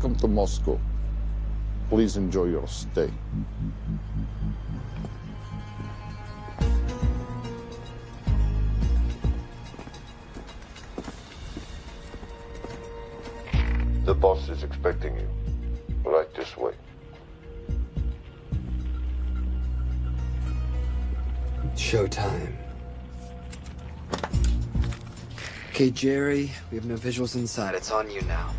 Welcome to Moscow. Please enjoy your stay. The boss is expecting you. Right this way. Showtime. Okay, Jerry, we have no visuals inside. It's on you now.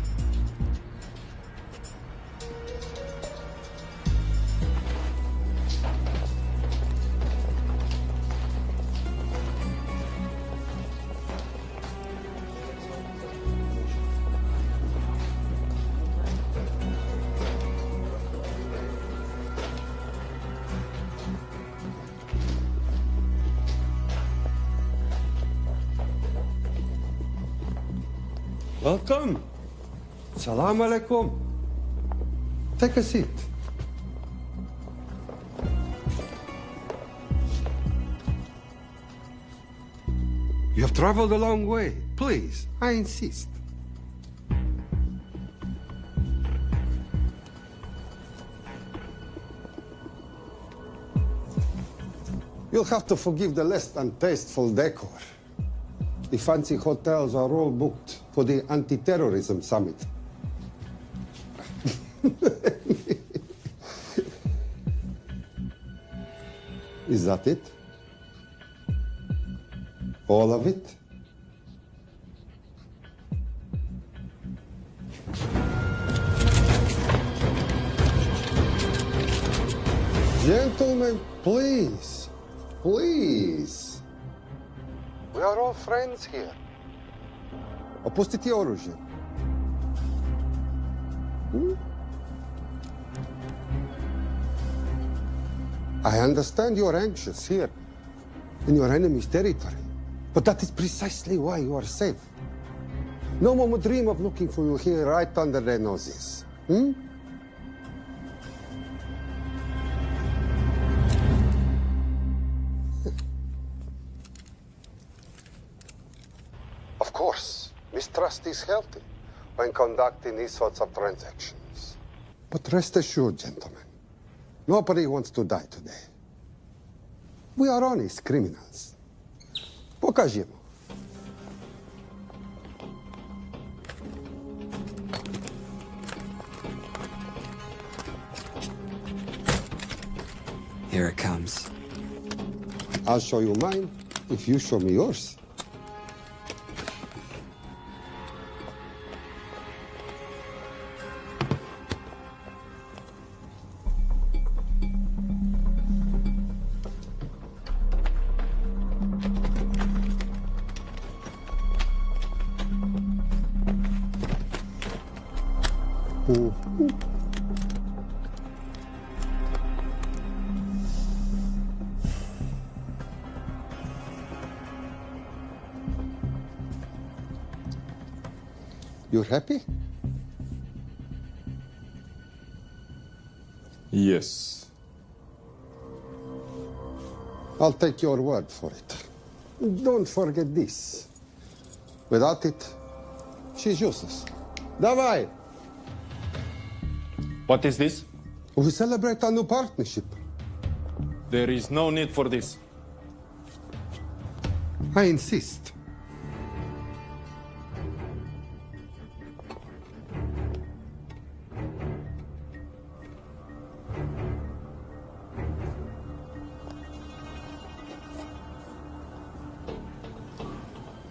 Welcome. Salam alaikum. Take a seat. You have traveled a long way. Please, I insist. You'll have to forgive the less than tasteful decor. The fancy hotels are all booked for the anti-terrorism summit. Is that it? All of it? Gentlemen, please, please. We are all friends here. Opustite oružje. I understand you're anxious here in your enemy's territory, but that is precisely why you are safe. No one would dream of looking for you here right under their noses. Of course, mistrust is healthy when conducting these sorts of transactions. But rest assured, gentlemen, nobody wants to die today. We are honest criminals. Покажемо. Here it comes. I'll show you mine if you show me yours. You're happy? Yes. I'll take your word for it. Don't forget this. Without it, she's useless. Давай! What is this? We celebrate our new partnership. There is no need for this. I insist.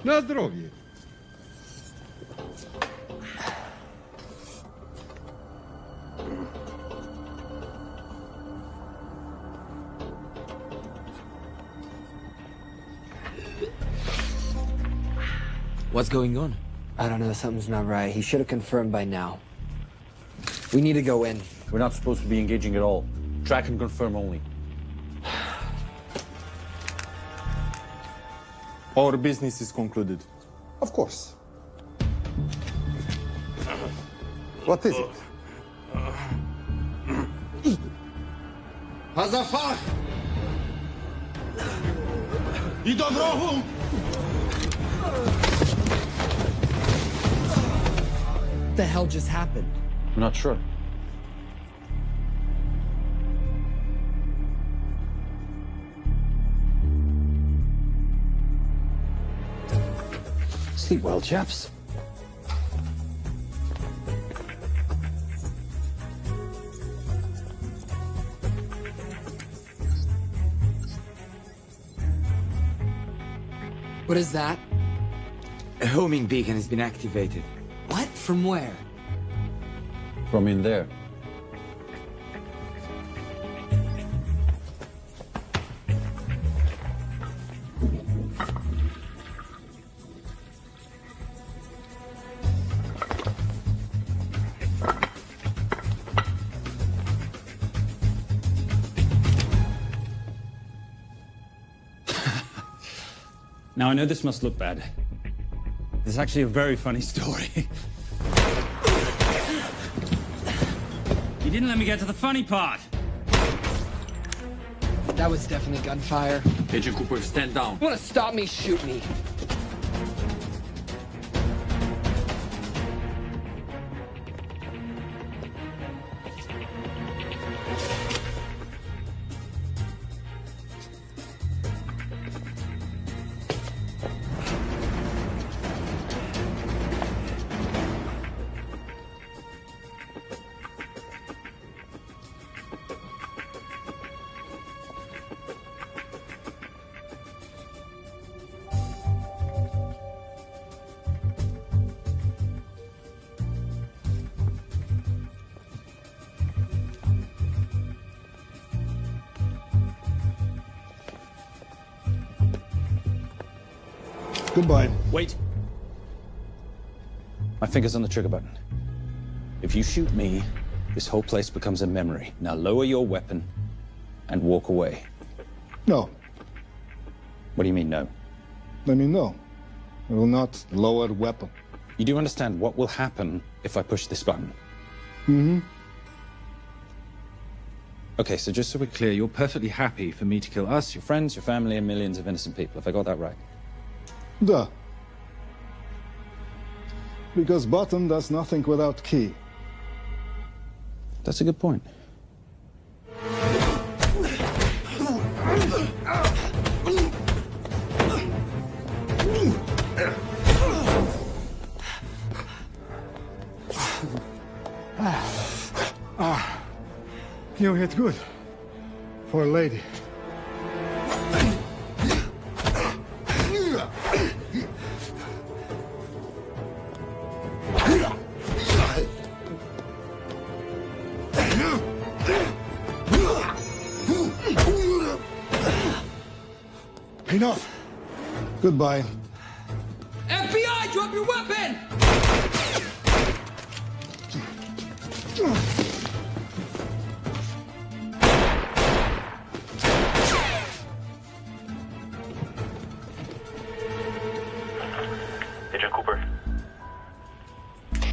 Na zdrowie. What's going on? I don't know, something's not right. He should have confirmed by now. We need to go in. We're not supposed to be engaging at all. Track and confirm only. Our business is concluded. Of course. What is it? Hazafar! I do grochu! What the hell just happened? I'm not sure. Sleep well, chaps. What is that? A homing beacon has been activated. What? From where? From in there. Now, I know this must look bad. It's actually a very funny story. You didn't let me get to the funny part. That was definitely gunfire. Agent Cooper, stand down. You wanna stop me, shoot me. Goodbye. Wait. My finger's on the trigger button. If you shoot me, this whole place becomes a memory. Now lower your weapon and walk away. No. What do you mean, no? I mean, no. I will not lower the weapon. You do understand what will happen if I push this button? Mm-hmm. Okay, so just so we're clear, you're perfectly happy for me to kill us, your friends, your family, and millions of innocent people. Have I got that right? Duh. Because button does nothing without key. That's a good point. You hit good. For a lady. Enough. Goodbye. FBI, drop your weapon! Agent Cooper.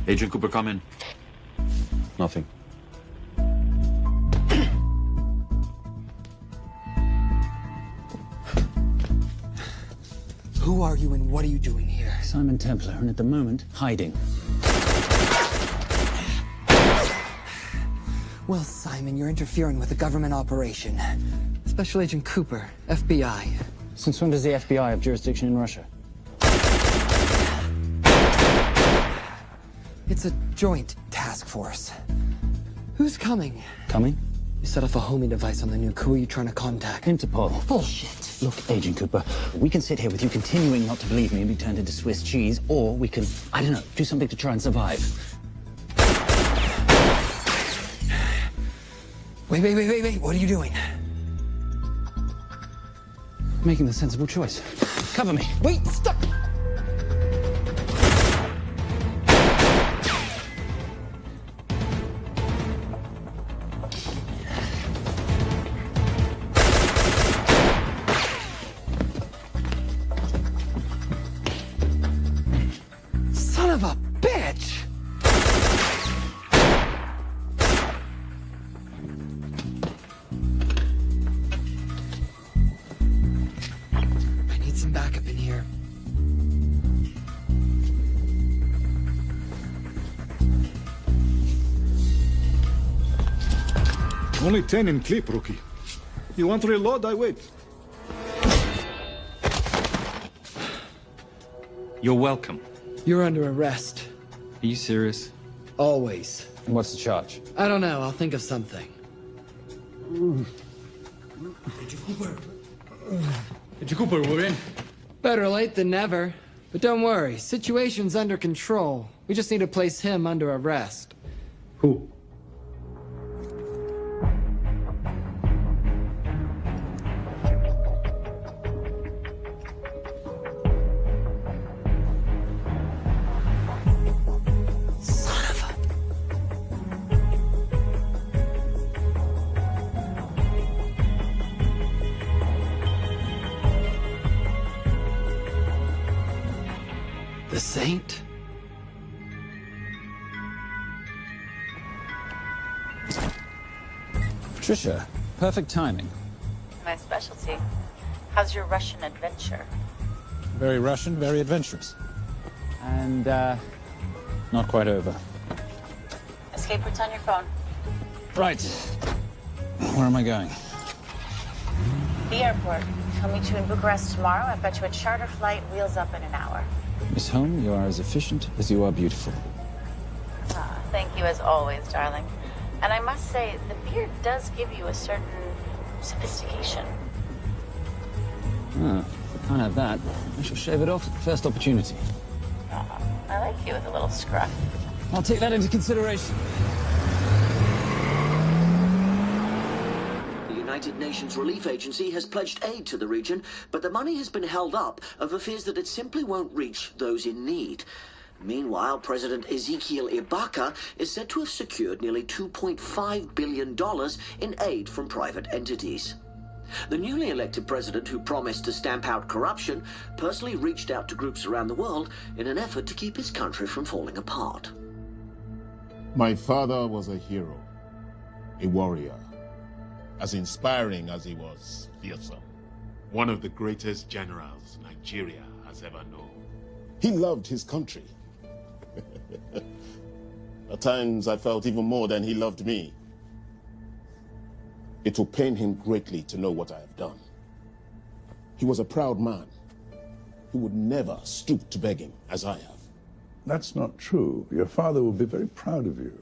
Agent Cooper, come in. Nothing. Who are you and what are you doing here? Simon Templar, and at the moment, hiding. Well, Simon, you're interfering with a government operation. Special Agent Cooper, FBI. Since when does the FBI have jurisdiction in Russia? It's a joint task force. Who's coming? Coming? You set off a homing device on the nuke. Who are you trying to contact? Interpol. Bullshit. Look, Agent Cooper, we can sit here with you continuing not to believe me and be turned into Swiss cheese, or we can, I don't know, do something to try and survive. Wait. What are you doing? Making the sensible choice. Cover me. Wait, stop! Son of a bitch! I need some backup in here. Only 10 in clip, rookie. You want to reload? I wait. You're welcome. You're under arrest. Are you serious? Always. And what's the charge? I don't know. I'll think of something. Cooper, we're in. Better late than never. But don't worry. Situation's under control. We just need to place him under arrest. Who? Son of a... The Saint? Patricia, perfect timing. My specialty. How's your Russian adventure? Very Russian, very adventurous. And, not quite over. Escape routes on your phone. Right. Where am I going? The airport. I'll meet you in Bucharest tomorrow. I've got you a charter flight, wheels up in an hour. Miss Holm, you are as efficient as you are beautiful. Ah, thank you as always, darling. And I must say, the beard does give you a certain sophistication. Ah, if I can't have that, I shall shave it off at the first opportunity. I like you with a little scruff. I'll take that into consideration. The United Nations Relief Agency has pledged aid to the region, but the money has been held up over fears that it simply won't reach those in need. Meanwhile, President Ezekiel Ibaka is said to have secured nearly $2.5 billion in aid from private entities. The newly elected president, who promised to stamp out corruption, personally reached out to groups around the world in an effort to keep his country from falling apart. My father was a hero, a warrior, as inspiring as he was fearsome. One of the greatest generals Nigeria has ever known. He loved his country. At times, I felt even more than he loved me. It will pain him greatly to know what I have done. He was a proud man who would never stoop to begging as I have. That's not true. Your father will be very proud of you.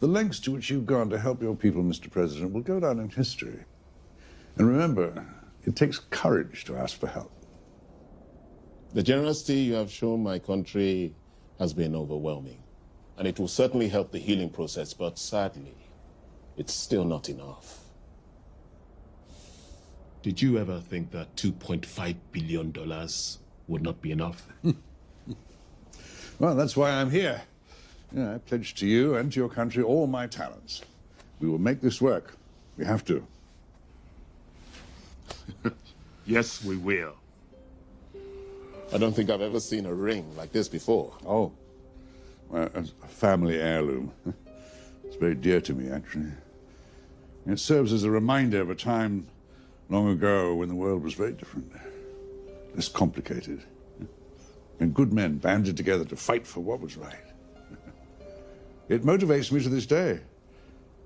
The lengths to which you've gone to help your people, Mr. President, will go down in history. And remember, it takes courage to ask for help. The generosity you have shown my country has been overwhelming. And it will certainly help the healing process, but sadly, it's still not enough. Did you ever think that $2.5 billion would not be enough? Well, that's why I'm here. I pledge to you and to your country all my talents. We will make this work. We have to. Yes, we will. I don't think I've ever seen a ring like this before. Oh, well, a family heirloom. It's very dear to me, actually. It serves as a reminder of a time long ago when the world was very different, less complicated, and good men banded together to fight for what was right. It motivates me to this day.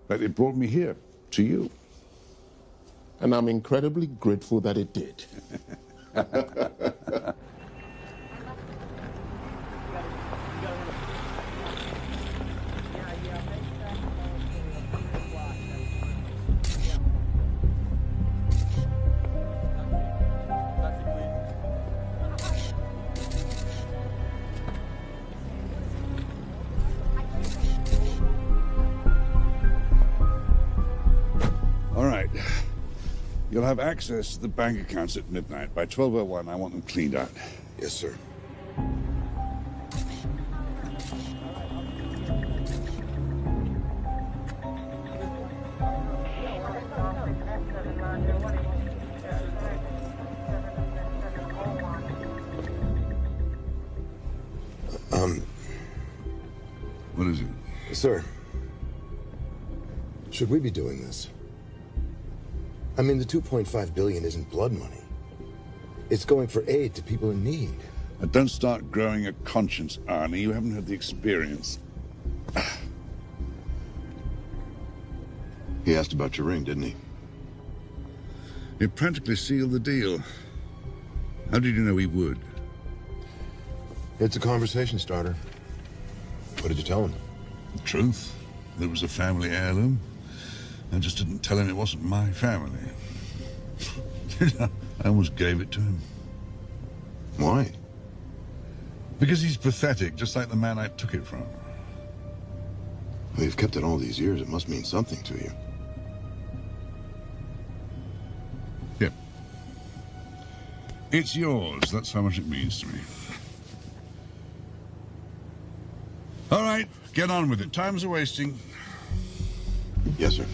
That it brought me here, to you. And I'm incredibly grateful that it did. All right. You'll have access to the bank accounts at midnight. By 12:01, I want them cleaned out. Yes, sir. What is it? Sir, should we be doing this? I mean, the $2.5 billion isn't blood money. It's going for aid to people in need. Don't start growing a conscience, Arnie. You haven't had the experience. He asked about your ring, didn't he? It practically sealed the deal. How did you know he would? It's a conversation starter. What did you tell him? The truth. There was a family heirloom. I just didn't tell him it wasn't my family. I almost gave it to him. Why? Because he's pathetic, just like the man I took it from. Well, you've kept it all these years. It must mean something to you. Yep. It's yours. That's how much it means to me. All right, get on with it. Time's a wasting. Yes, sir.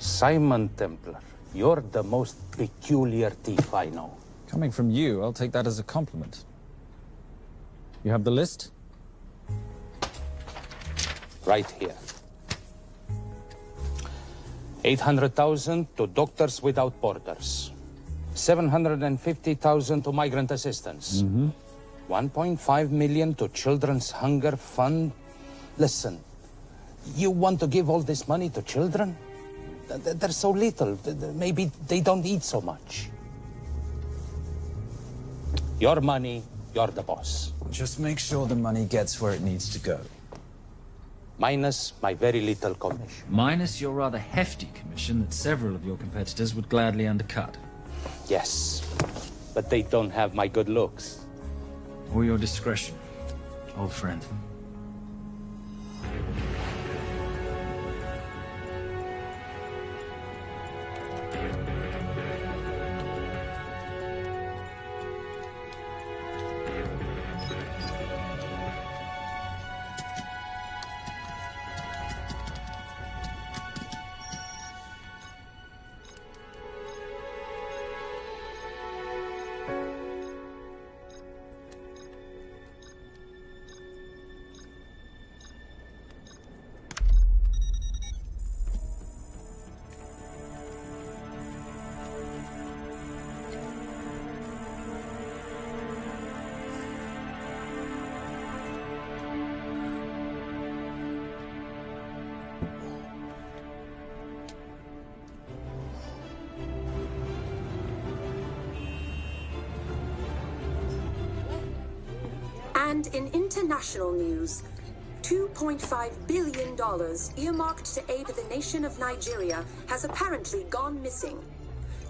Simon Templar, you're the most peculiar thief I know. Coming from you, I'll take that as a compliment. You have the list? Right here. 800,000 to Doctors Without Borders. 750,000 to migrant assistance. 1.5 million to Children's Hunger Fund. Listen, you want to give all this money to children? They're so little. Maybe they don't eat so much. Your money, you're the boss. Just make sure the money gets where it needs to go. Minus my very little commission. Minus your rather hefty commission that several of your competitors would gladly undercut. Yes, but they don't have my good looks. Or your discretion, old friend. And in international news, $2.5 billion earmarked to aid the nation of Nigeria has apparently gone missing.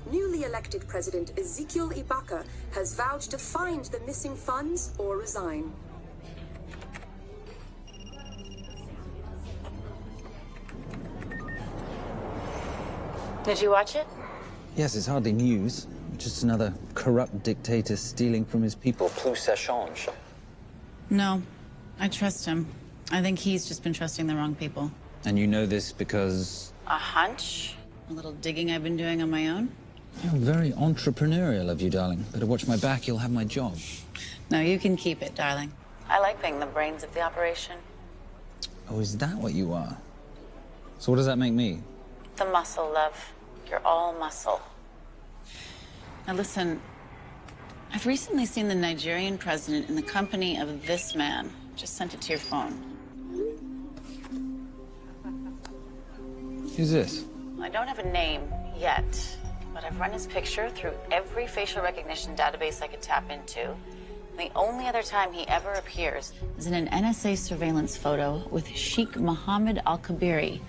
Newly elected President Ezekiel Ibaka has vowed to find the missing funds or resign. Did you watch it? Yes, it's hardly news. Just another corrupt dictator stealing from his people. Plus ça change. No, I trust him. I think he's just been trusting the wrong people. And you know this because... A hunch? A little digging I've been doing on my own? You're very entrepreneurial of you, darling. Better watch my back, you'll have my job. No, you can keep it, darling. I like being the brains of the operation. Oh, is that what you are? So what does that make me? The muscle, love. You're all muscle. Now listen, I've recently seen the Nigerian president in the company of this man. Just sent it to your phone. Who's this? I don't have a name yet, but I've run his picture through every facial recognition database I could tap into. The only other time he ever appears is in an NSA surveillance photo with Sheikh Mohammed Al-Kabiri,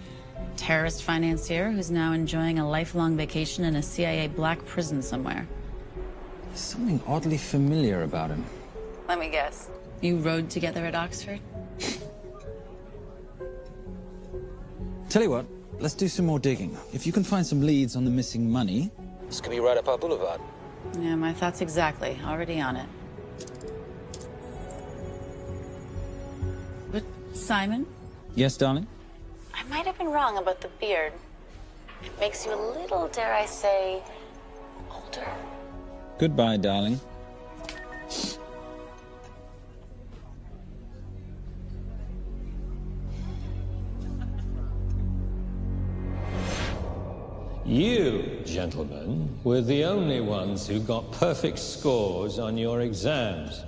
terrorist financier who's now enjoying a lifelong vacation in a CIA black prison somewhere. There's something oddly familiar about him. Let me guess. You rode together at Oxford? Tell you what, let's do some more digging. If you can find some leads on the missing money, this could be right up our boulevard. Yeah, my thoughts exactly. Already on it. Simon? Yes, darling? I might have been wrong about the beard. It makes you a little, dare I say, older. Goodbye, darling. You, gentlemen, were the only ones who got perfect scores on your exams.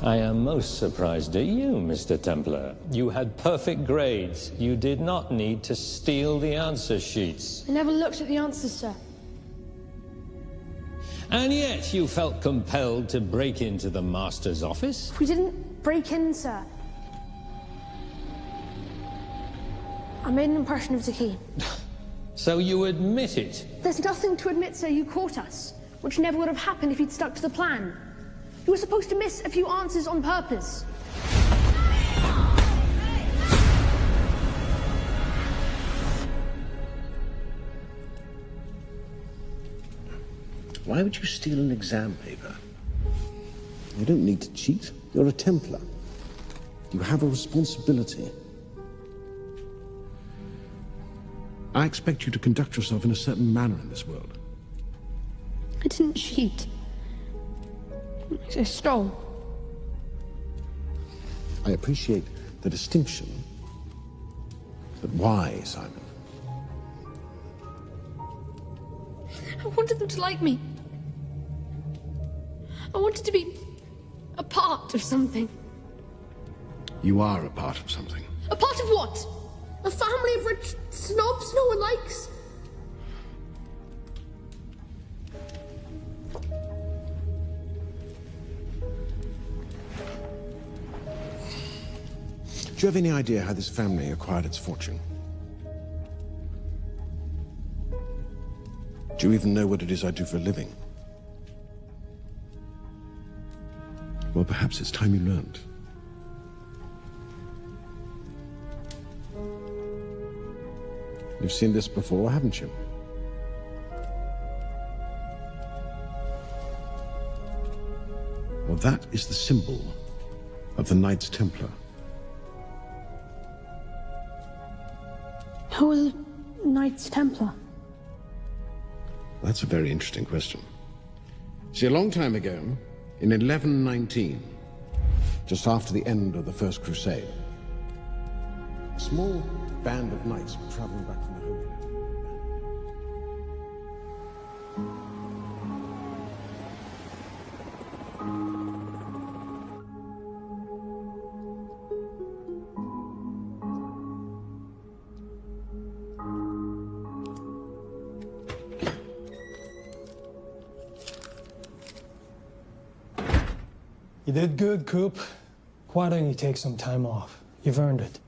I am most surprised at you, Mr. Templar. You had perfect grades. You did not need to steal the answer sheets. I never looked at the answers, sir. And yet you felt compelled to break into the master's office? We didn't break in, sir. I made an impression of the key. So you admit it? There's nothing to admit, sir. You caught us, which never would have happened if you'd stuck to the plan. You were supposed to miss a few answers on purpose. Why would you steal an exam paper? You don't need to cheat. You're a Templar. You have a responsibility. I expect you to conduct yourself in a certain manner in this world. I didn't cheat. I stole. I appreciate the distinction. But why, Simon? I wanted them to like me. I wanted to be a part of something. You are a part of something. A part of what? A family of rich snobs no one likes? Do you have any idea how this family acquired its fortune? Do you even know what it is I do for a living? Well, perhaps it's time you learned. You've seen this before, haven't you? Well, that is the symbol of the Knights Templar. Who are the Knights Templar? That's a very interesting question. See, a long time ago, in 1119, just after the end of the First Crusade, a small band of knights were traveling back from the Holy Land. You did good, Coop. Why don't you take some time off? You've earned it.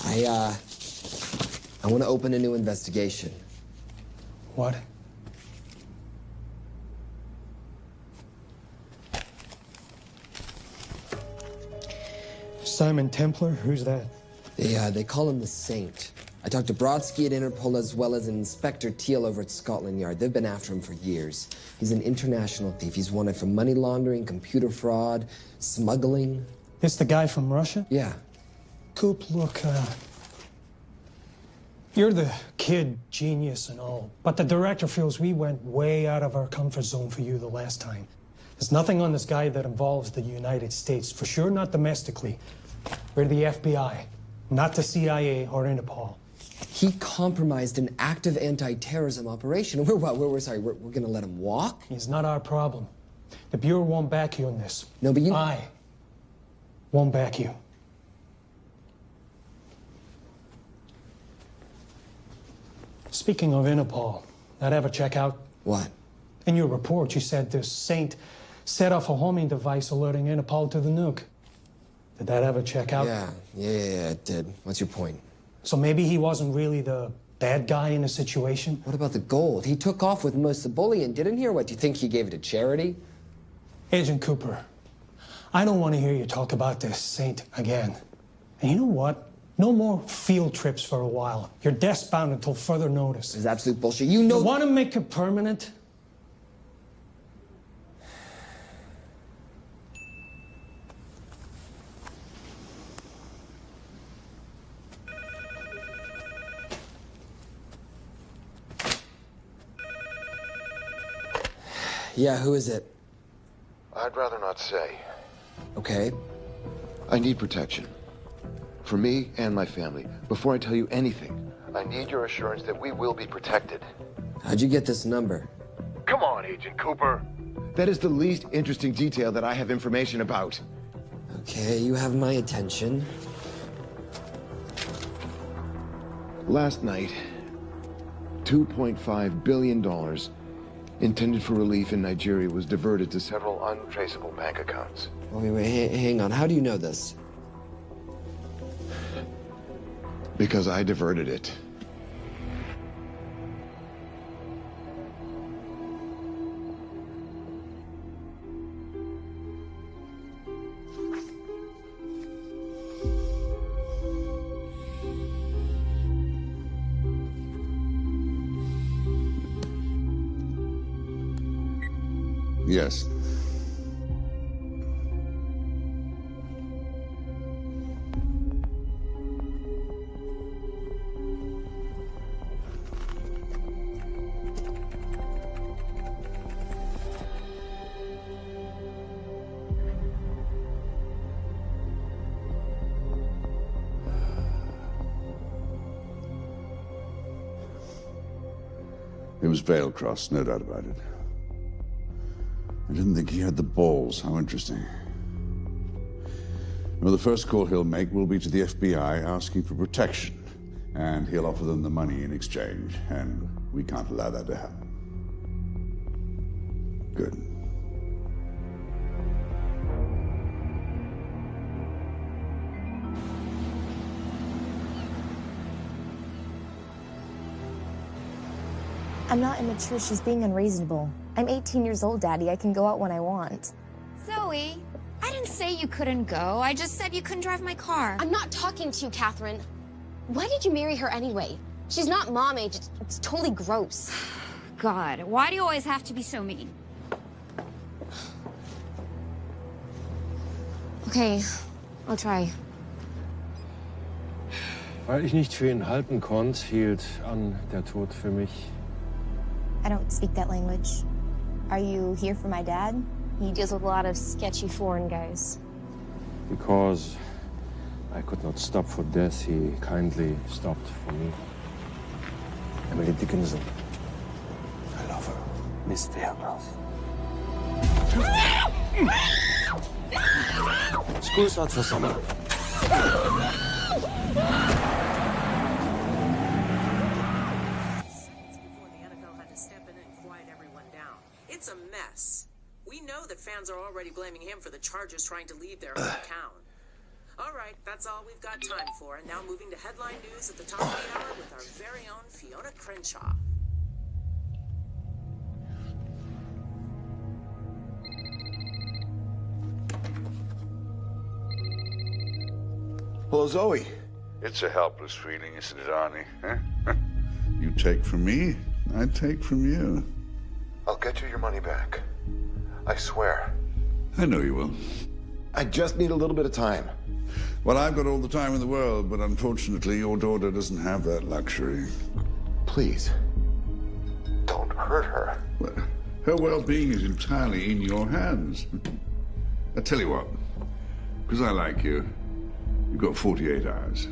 I want to open a new investigation. What? Simon Templar? Who's that? They call him the Saint. I talked to Brodsky at Interpol as well as Inspector Teal over at Scotland Yard. They've been after him for years. He's an international thief. He's wanted for money laundering, computer fraud, smuggling. This the guy from Russia? Yeah. Coop, look, you're the kid genius and all, but the director feels we went way out of our comfort zone for you the last time. There's nothing on this guy that involves the United States, for sure not domestically. We're the FBI, not the CIA or Interpol. He compromised an active anti-terrorism operation. We're gonna let him walk? He's not our problem. The Bureau won't back you on this. No, but I won't back you. Speaking of Interpol, that ever check out? What? In your report, you said this Saint set off a homing device alerting Interpol to the nuke. Did that ever check out? Yeah, it did. What's your point? So maybe he wasn't really the bad guy in the situation? What about the gold? He took off with most of the bullion, didn't he? Or what, do you think he gave it to charity? Agent Cooper, I don't want to hear you talk about this Saint again. And you know what? No more field trips for a while. You're desk-bound until further notice. It's absolute bullshit. You know... You want to make it permanent? Yeah, who is it? I'd rather not say. Okay. I need protection. For me and my family. Before I tell you anything, I need your assurance that we will be protected. How'd you get this number? Come on, Agent Cooper. That is the least interesting detail that I have information about. Okay, you have my attention. Last night, $2.5 billion intended for relief in Nigeria was diverted to several untraceable bank accounts. Wait, hang on. How do you know this? Because I diverted it. Yes. It was Veilcross, no doubt about it. I didn't think he had the balls. How interesting. Well, the first call he'll make will be to the FBI asking for protection. And he'll offer them the money in exchange. And we can't allow that to happen. Good. I'm not immature. She's being unreasonable. I'm 18 years old, Daddy. I can go out when I want. Zoe, I didn't say you couldn't go. I just said you couldn't drive my car. I'm not talking to you, Catherine. Why did you marry her anyway? She's not mom age. It's totally gross. God, why do you always have to be so mean? Okay, I'll try. Weil ich nicht für ihn halten konnte, hielt an der Tod für mich. I don't speak that language. Are you here for my dad? He deals with a lot of sketchy foreign guys. Because I could not stop for death, he kindly stopped for me. Emily Dickinson. I love her. Miss Fairmouth. School's out for summer. It's a mess. We know that fans are already blaming him for the Chargers trying to leave their hometown. All right, that's all we've got time for. And now moving to headline news at the top of the hour with our very own Fiona Crenshaw. Hello, Zoe. It's a helpless feeling, isn't it, Arnie? Huh? You take from me, I take from you. I'll get you your money back. I swear. I know you will. I just need a little bit of time. Well, I've got all the time in the world, but unfortunately, your daughter doesn't have that luxury. Please, don't hurt her. Well, her well-being is entirely in your hands. I tell you what, because I like you, you've got 48 hours.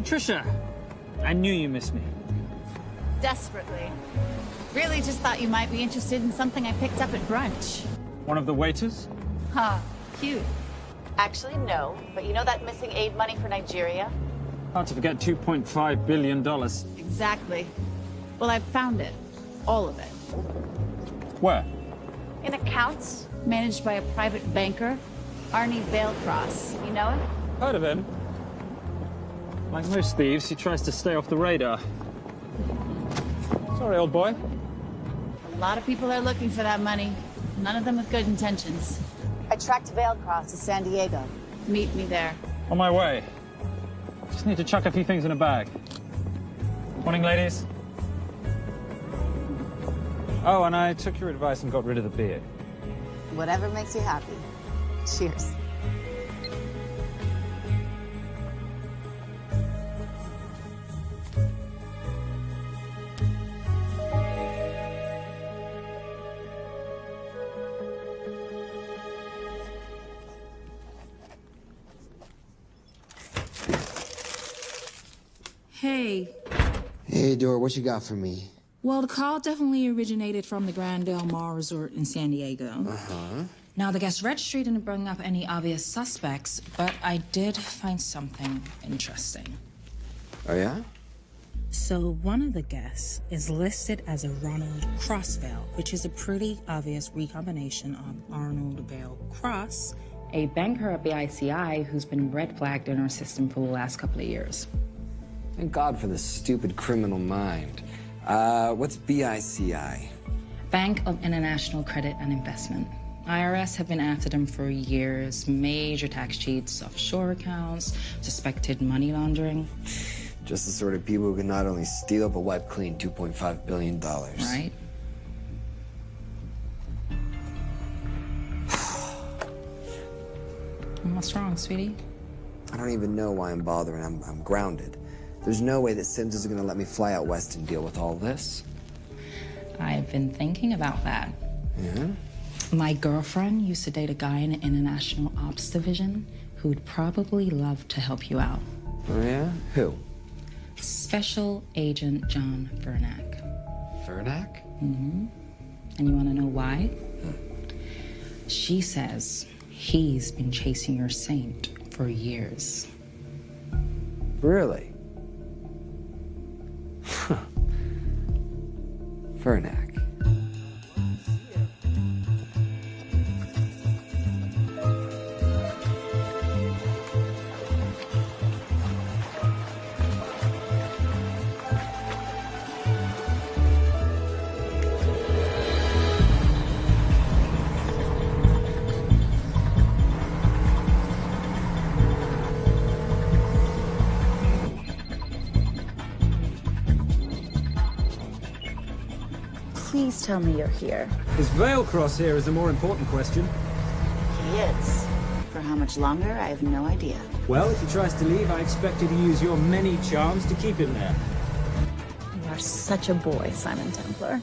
Trisha, I knew you missed me. Desperately. Really just thought you might be interested in something I picked up at brunch. One of the waiters? Huh, cute. Actually, no. But you know that missing aid money for Nigeria? Hard to forget $2.5 billion. Exactly. Well, I've found it. All of it. Where? In accounts managed by a private banker, Arnie Vailcross. You know him? Heard of him. Like most thieves, he tries to stay off the radar. Sorry, old boy. A lot of people are looking for that money. None of them with good intentions. I tracked Vailcross to San Diego. Meet me there. On my way. Just need to chuck a few things in a bag. Morning, ladies. Oh, and I took your advice and got rid of the beer. Whatever makes you happy. Cheers. Hey. Hey, Dora, what you got for me? Well, the call definitely originated from the Grand Del Mar Resort in San Diego. Uh-huh. Now, the guest registry didn't bring up any obvious suspects, but I did find something interesting. Oh, yeah? So one of the guests is listed as a Ronald Crossvale, which is a pretty obvious recombination of Arnold Vale Cross, a banker at BICI who's been red flagged in our system for the last couple of years. Thank God for the stupid criminal mind. What's BICI? Bank of International Credit and Investment. IRS have been after them for years. Major tax cheats, offshore accounts, suspected money laundering. Just the sort of people who can not only steal but wipe clean $2.5 billion. Right? What's wrong, sweetie? I don't even know why I'm bothering. I'm grounded. There's no way that Sims is going to let me fly out west and deal with all this. I've been thinking about that. Yeah? My girlfriend used to date a guy in the International Ops Division who'd probably love to help you out. Oh, yeah? Who? Special Agent John Vernack. Vernack? Mm-hmm. And you want to know why? She says he's been chasing your saint for years. Really? Huh. Vernack. Please tell me you're here. Is Vailcross here is the more important question. He is. For how much longer, I have no idea. Well, if he tries to leave, I expect you to use your many charms to keep him there. You are such a boy, Simon Templar.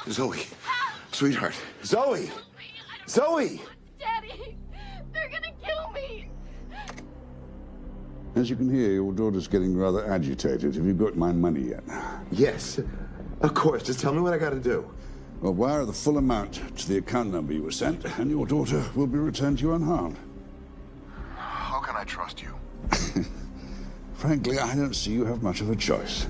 Zoe. Sweetheart. Zoe! Zoe! Daddy, they're gonna kill me. As you can hear, your daughter's getting rather agitated. Have you got my money yet? Yes. Of course. Just tell me what I gotta do. Well, wire the full amount to the account number you were sent, and your daughter will be returned to you unharmed. How can I trust you? Frankly, I don't see you have much of a choice.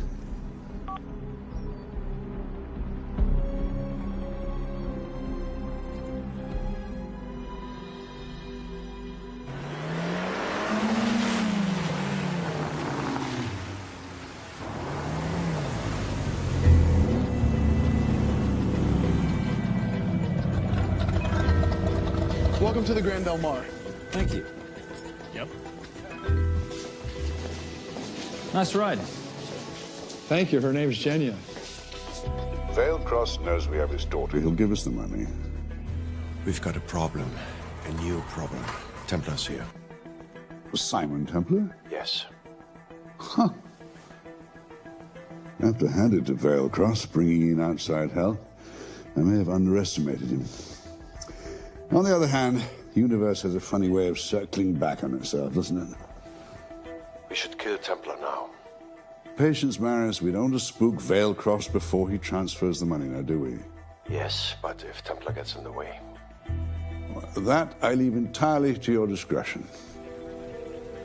Welcome to the Grand Del Mar. Thank you. Yep. Nice ride. Thank you. Her name's Genya. Vailcross knows we have his daughter. He'll give us the money. We've got a problem. A new problem. Templar's here. Simon Templar? Yes. Huh. I have to hand it to Vailcross, bringing in outside help. I may have underestimated him. On the other hand, the universe has a funny way of circling back on itself, doesn't it? We should kill Templar now. Patience, Maris. We don't want to spook Vailcross before he transfers the money, now, do we? Yes, but if Templar gets in the way. That I leave entirely to your discretion.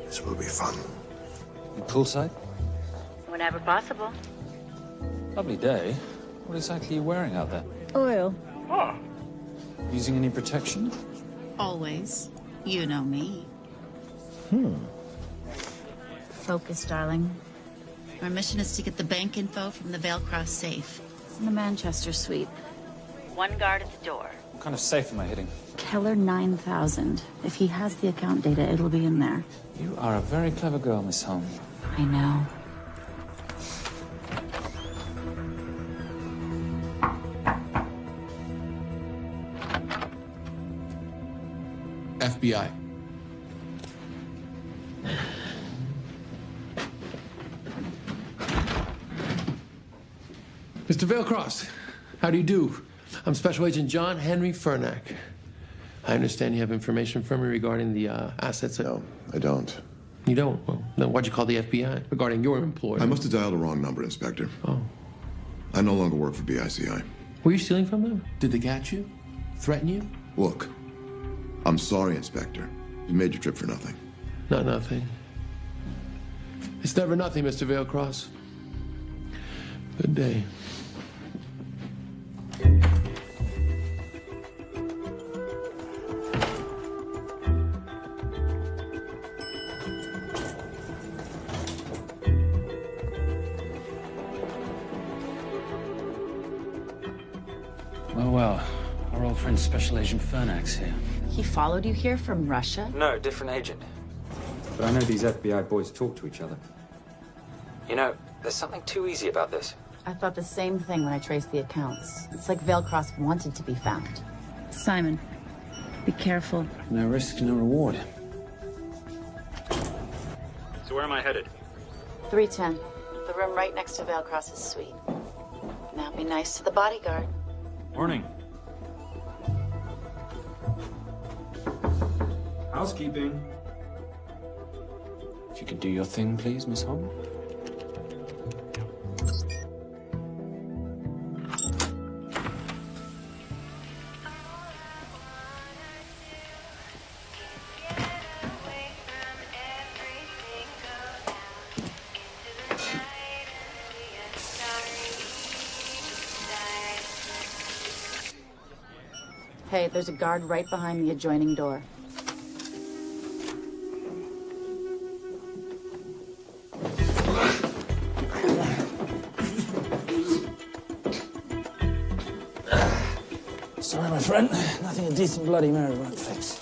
This will be fun. You poolside? Whenever possible. Lovely day. What exactly are you wearing out there? Oil. Using any protection? Always. You know me. Focus, darling. Our mission is to get the bank info from the Veilcross safe. It's in the Manchester suite. One guard at the door. What kind of safe am I hitting? Keller 9000. If he has the account data, it'll be in there. You are a very clever girl, Miss Holm. I know. FBI. Mr. Veilcross, how do you do? I'm Special Agent John Henry Furnack. I understand you have information from me regarding the assets. No, I don't. You don't? Well, then why'd you call the FBI regarding your employer? I must have dialed the wrong number, Inspector. Oh. I no longer work for BICI. Were you stealing from them? Did they catch you? Threaten you? Look, I'm sorry, Inspector. You made your trip for nothing. Not nothing. It's never nothing, Mr. Veilcross. Good day. Well, our old friend Special Agent Furnack's here. He followed you here from Russia? No, different agent. But I know these FBI boys talk to each other. You know, there's something too easy about this. I thought the same thing when I traced the accounts. It's like Veilcross wanted to be found. Simon, be careful. No risk, no reward. So where am I headed? 310. The room right next to Veilcross's suite. Now be nice to the bodyguard. Morning. Housekeeping. If you could do your thing, please, Miss Holm. Hey, there's a guard right behind the adjoining door. Sorry, my friend. Nothing a decent Bloody Mary won't fix.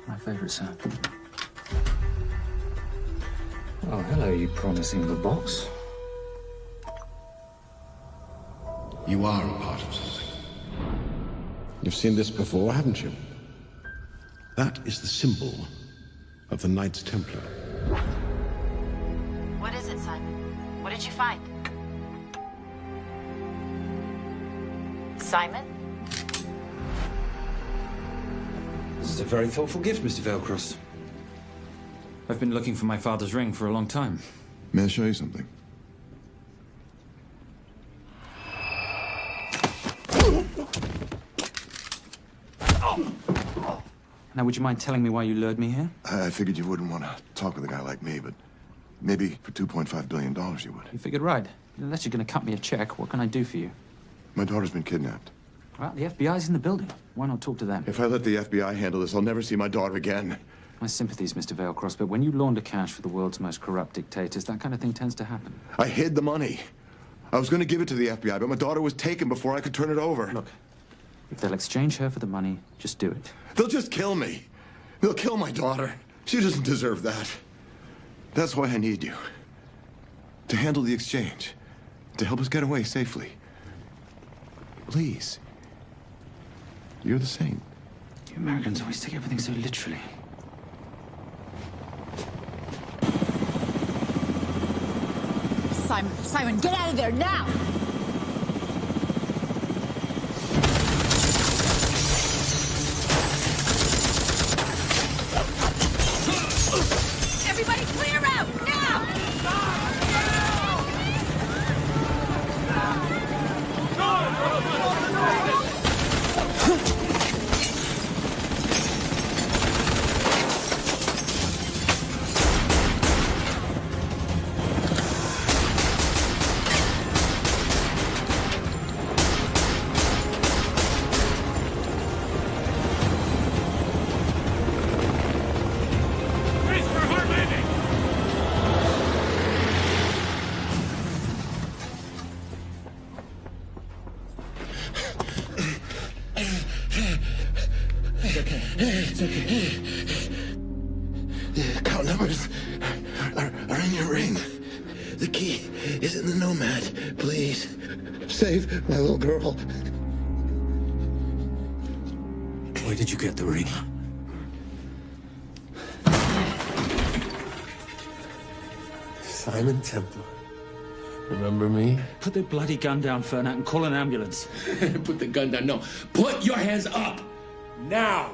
My favorite sound. Oh, hello, you promising little box. You are a part of something. You've seen this before, haven't you? That is the symbol of the Knights Templar. What is it, Simon? What did you find? Simon? This is a very thoughtful gift, Mr. Veilcross. I've been looking for my father's ring for a long time. May I show you something? Now, would you mind telling me why you lured me here? I figured you wouldn't want to talk with a guy like me, but maybe for $2.5 billion you would. You figured right. Unless you're going to cut me a check, what can I do for you? My daughter's been kidnapped. Well, the FBI's in the building. Why not talk to them? If I let the FBI handle this, I'll never see my daughter again. My sympathies, Mr. Veilcross, but when you launder cash for the world's most corrupt dictators, that kind of thing tends to happen. I hid the money. I was going to give it to the FBI, but my daughter was taken before I could turn it over. Look, if they'll exchange her for the money, just do it. They'll just kill me. They'll kill my daughter. She doesn't deserve that. That's why I need you. To handle the exchange. To help us get away safely. Please. You're the saint. You Americans always take everything so literally. Simon. Simon, get out of there now! Everybody clear out, now! It's okay. The account numbers are in your ring. The key is in the Nomad. Please, save my little girl. Where did you get the ring? Simon Templar. Remember me? Put the bloody gun down, Fernak, and call an ambulance. Put the gun down. No. Put your hands up! Now!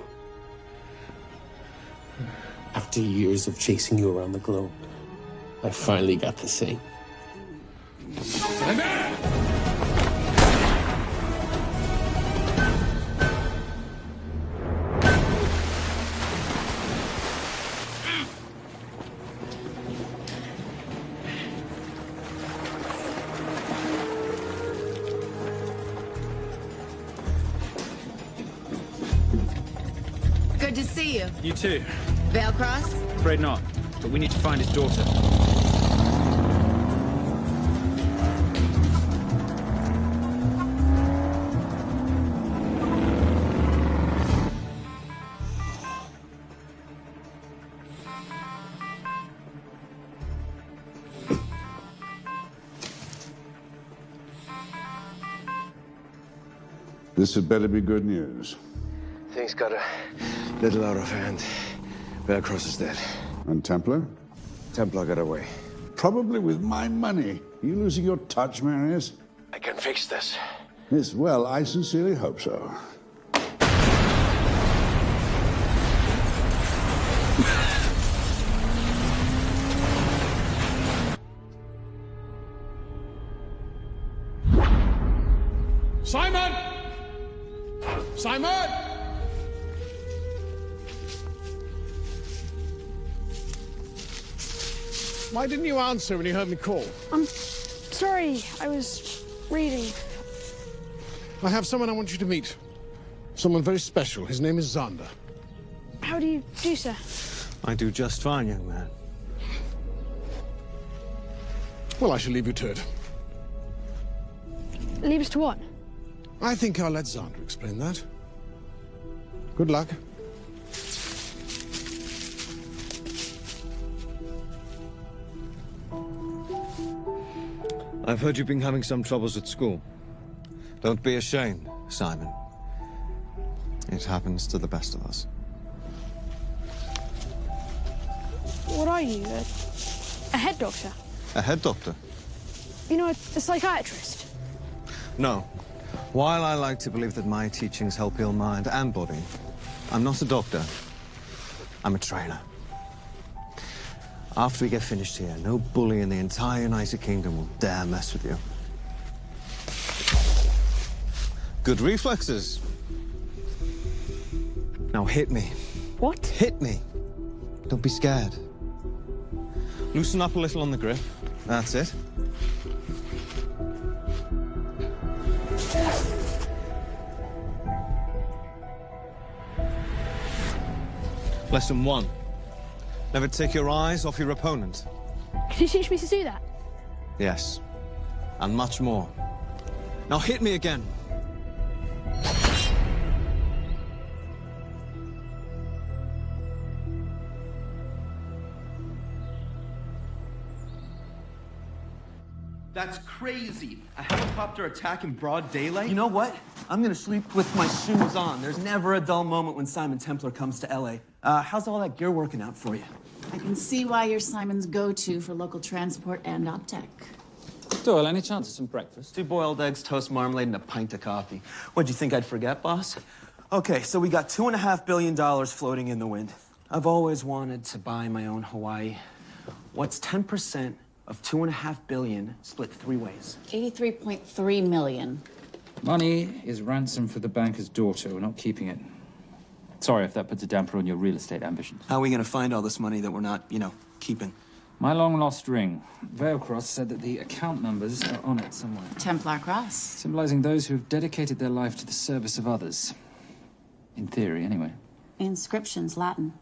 After years of chasing you around the globe, I finally got the same. Simon! Good to see you. You too. Vale Cross? Afraid not. But we need to find his daughter. This had better be good news. Things got a little out of hand. Vale Cross is dead. And Templar? Templar got away. Probably with my money. You losing your touch, Marius? I can fix this. Yes, well, I sincerely hope so. Simon! Simon! Why didn't you answer when you heard me call? I'm sorry, I was reading. I have someone I want you to meet. Someone very special. His name is Xander. How do you do, sir? I do just fine, young man. Well, I shall leave you to it. Leave us to what? I think I'll let Xander explain that. Good luck. I've heard you've been having some troubles at school. Don't be ashamed, Simon. It happens to the best of us. What are you, a head doctor? A head doctor? You know, a psychiatrist? No. While I like to believe that my teachings help heal mind and body, I'm not a doctor. I'm a trainer. After we get finished here, no bully in the entire United Kingdom will dare mess with you. Good reflexes. Now hit me. What? Hit me. Don't be scared. Loosen up a little on the grip. That's it. Lesson 1. Never take your eyes off your opponent. Can you teach me to do that? Yes. And much more. Now hit me again. That's crazy. A helicopter attack in broad daylight? You know what? I'm gonna sleep with my shoes on. There's never a dull moment when Simon Templar comes to LA. How's all that gear working out for you? I can see why you're Simon's go-to for local transport and OpTech. Doyle, any chance of some breakfast? 2 boiled eggs, toast, marmalade, and a pint of coffee. What'd you think I'd forget, boss? Okay, so we got $2.5 billion floating in the wind. I've always wanted to buy my own Hawaii. What's 10% of $2.5 billion split 3 ways? 83.3 million. Money is ransom for the banker's daughter. We're not keeping it. Sorry if that puts a damper on your real estate ambitions. How are we gonna find all this money that we're not, keeping? My long-lost ring. Veilcross said that the account numbers are on it somewhere. Templar Cross. Symbolizing those who have dedicated their life to the service of others. In theory, anyway. Inscription's Latin.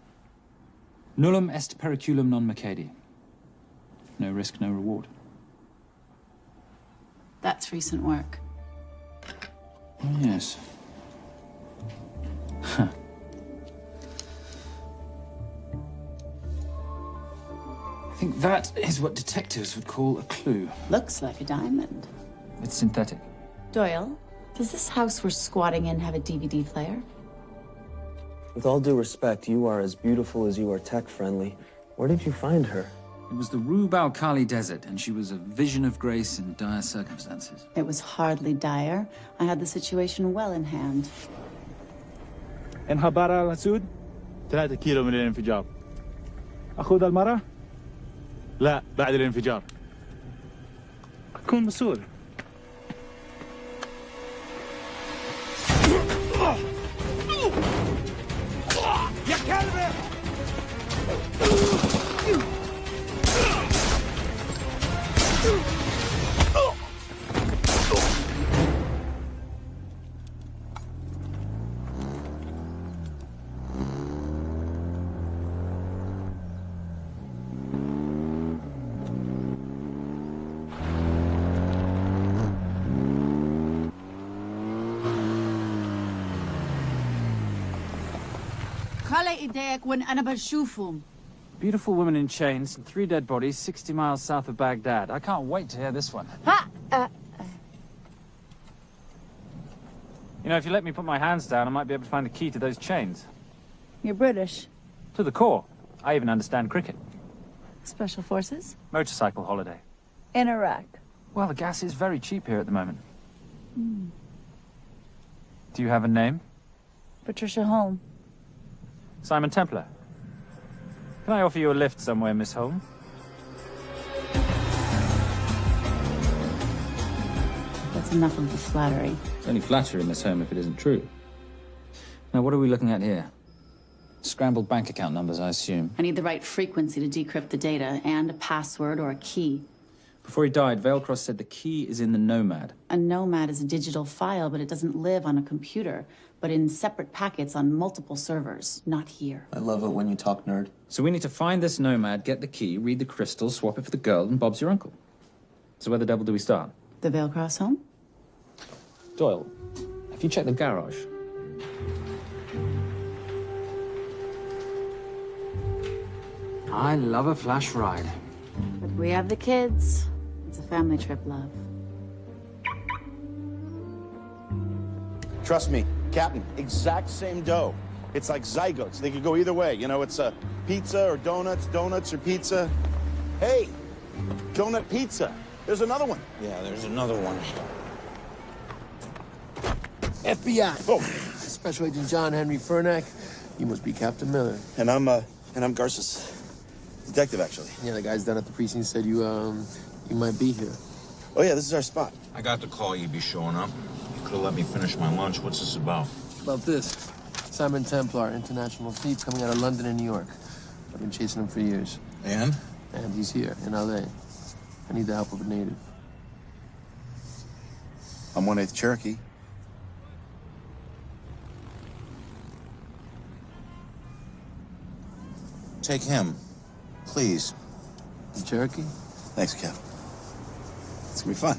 Nullum est periculum non mercedi. No risk, no reward. That's recent work. Oh, yes. Huh. I think that is what detectives would call a clue. Looks like a diamond. It's synthetic. Doyle, does this house we're squatting in have a DVD player? With all due respect, you are as beautiful as you are tech-friendly. Where did you find her? It was the Rub al-Khali Desert, and she was a vision of grace in dire circumstances. It was hardly dire. I had the situation well in hand. انخبار على السود 3 كيلو من الانفجار. أخذ المرة؟ لا بعد الانفجار. أكون مسؤول. يا كلبة! خلي ايديك وين أنا بشوفهم. Beautiful woman in chains and 3 dead bodies 60 miles south of Baghdad. I can't wait to hear this one. You know, if you let me put my hands down, I might be able to find the key to those chains. You're British. To the core. I even understand cricket. Special Forces? Motorcycle holiday. In Iraq. Well, the gas is very cheap here at the moment. Do you have a name? Patricia Holm. Simon Templar. Can I offer you a lift somewhere, Miss Holm? That's enough of the flattery. It's only flattery, Miss Holm, if it isn't true. Now, what are we looking at here? Scrambled bank account numbers, I assume. I need the right frequency to decrypt the data and a password or a key. Before he died, Veilcross said the key is in the Nomad. A Nomad is a digital file, but it doesn't live on a computer, but in separate packets on multiple servers, not here. I love it when you talk nerd. So we need to find this Nomad, get the key, read the crystal, swap it for the girl, and Bob's your uncle. So where the devil do we start? The Veilcross home? Doyle, have you checked the garage? I love a flash ride. But we have the kids. It's a family trip, love. Trust me, Captain, exact same dough. It's like zygotes. They could go either way. You know, it's a pizza or donuts, donuts or pizza. Hey, donut pizza. There's another one. Yeah, there's another one. FBI. Oh. Special Agent John Henry Furnack. You must be Captain Miller. And I'm Garces. Detective, actually. Yeah, the guys down at the precinct said you might be here. Oh, yeah, this is our spot. I got the call you'd be showing up. You could have let me finish my lunch. What's this about? About this. Simon Templar, international thief coming out of London and New York. I've been chasing him for years. And? And he's here, in L.A. I need the help of a native. I'm 1/8 Cherokee. Take him, please. The Cherokee? Thanks, Cap. It's gonna be fun.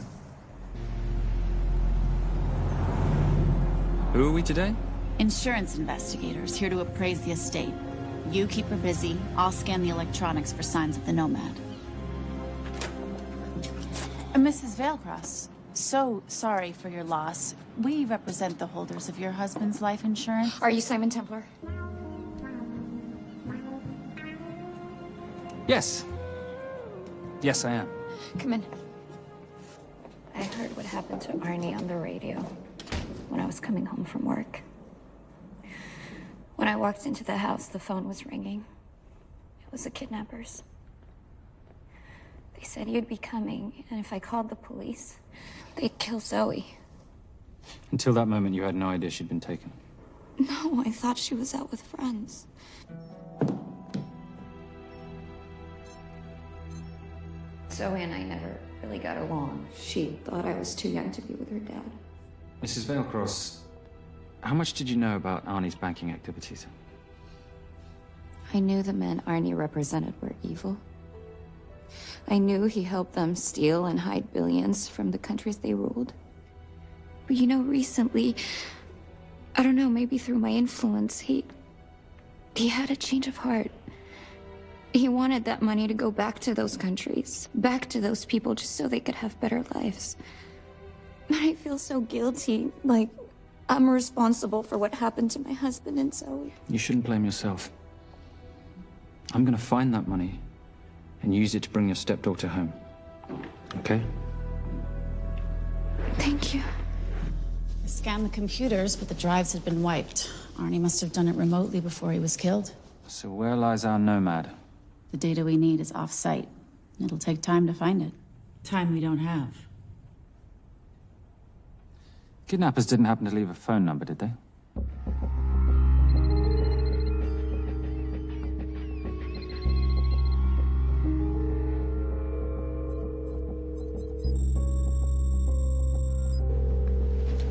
Who are we today? Insurance investigators here to appraise the estate. You keep her busy. I'll scan the electronics for signs of the Nomad. Mrs. Veilcross, so sorry for your loss. We represent the holders of your husband's life insurance. Are you Simon Templar? Yes. Yes, I am. Come in. I heard what happened to Arnie on the radio when I was coming home from work. When I walked into the house, the phone was ringing. It was the kidnappers. They said you'd be coming, and if I called the police, they'd kill Zoe. Until that moment, you had no idea she'd been taken. No, I thought she was out with friends. Zoe and I never really got along. She thought I was too young to be with her dad. Mrs. Vailcross, how much did you know about Arnie's banking activities? I knew the men Arnie represented were evil. I knew he helped them steal and hide billions from the countries they ruled. But you know, recently, I don't know, maybe through my influence, he had a change of heart. He wanted that money to go back to those countries, back to those people, just so they could have better lives. But I feel so guilty, like I'm responsible for what happened to my husband and Zoe. You shouldn't blame yourself. I'm gonna find that money and use it to bring your stepdaughter home. Okay? Thank you. I scanned the computers, but the drives had been wiped. Arnie must have done it remotely before he was killed. So where lies our nomad? The data we need is off-site. It'll take time to find it. Time we don't have. Kidnappers didn't happen to leave a phone number, did they?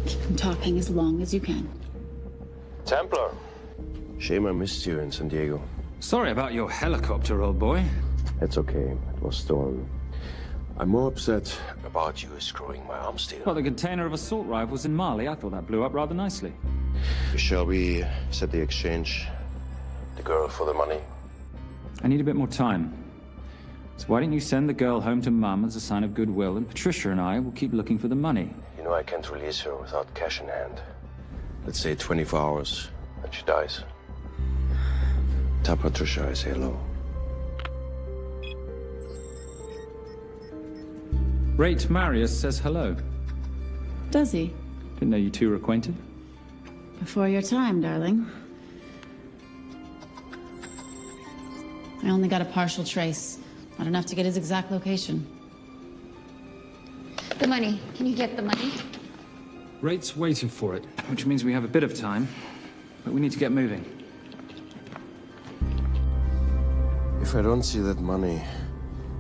Keep them talking as long as you can. Templar. Shame I missed you in San Diego. Sorry about your helicopter, old boy. It's okay. It was stolen. I'm more upset about you screwing my arms deal. Well, the container of assault rifles in Mali, I thought that blew up rather nicely. Shall we set the exchange? The girl for the money? I need a bit more time. So why don't you send the girl home to Mum as a sign of goodwill, and Patricia and I will keep looking for the money. You know I can't release her without cash in hand. Let's say 24 hours, and she dies. Tell Patricia I say hello. Rate Marius says hello. Does he? Didn't know you two were acquainted. Before your time, darling. I only got a partial trace. Not enough to get his exact location. The money. Can you get the money? Rate's waiting for it, which means we have a bit of time, but we need to get moving. If I don't see that money,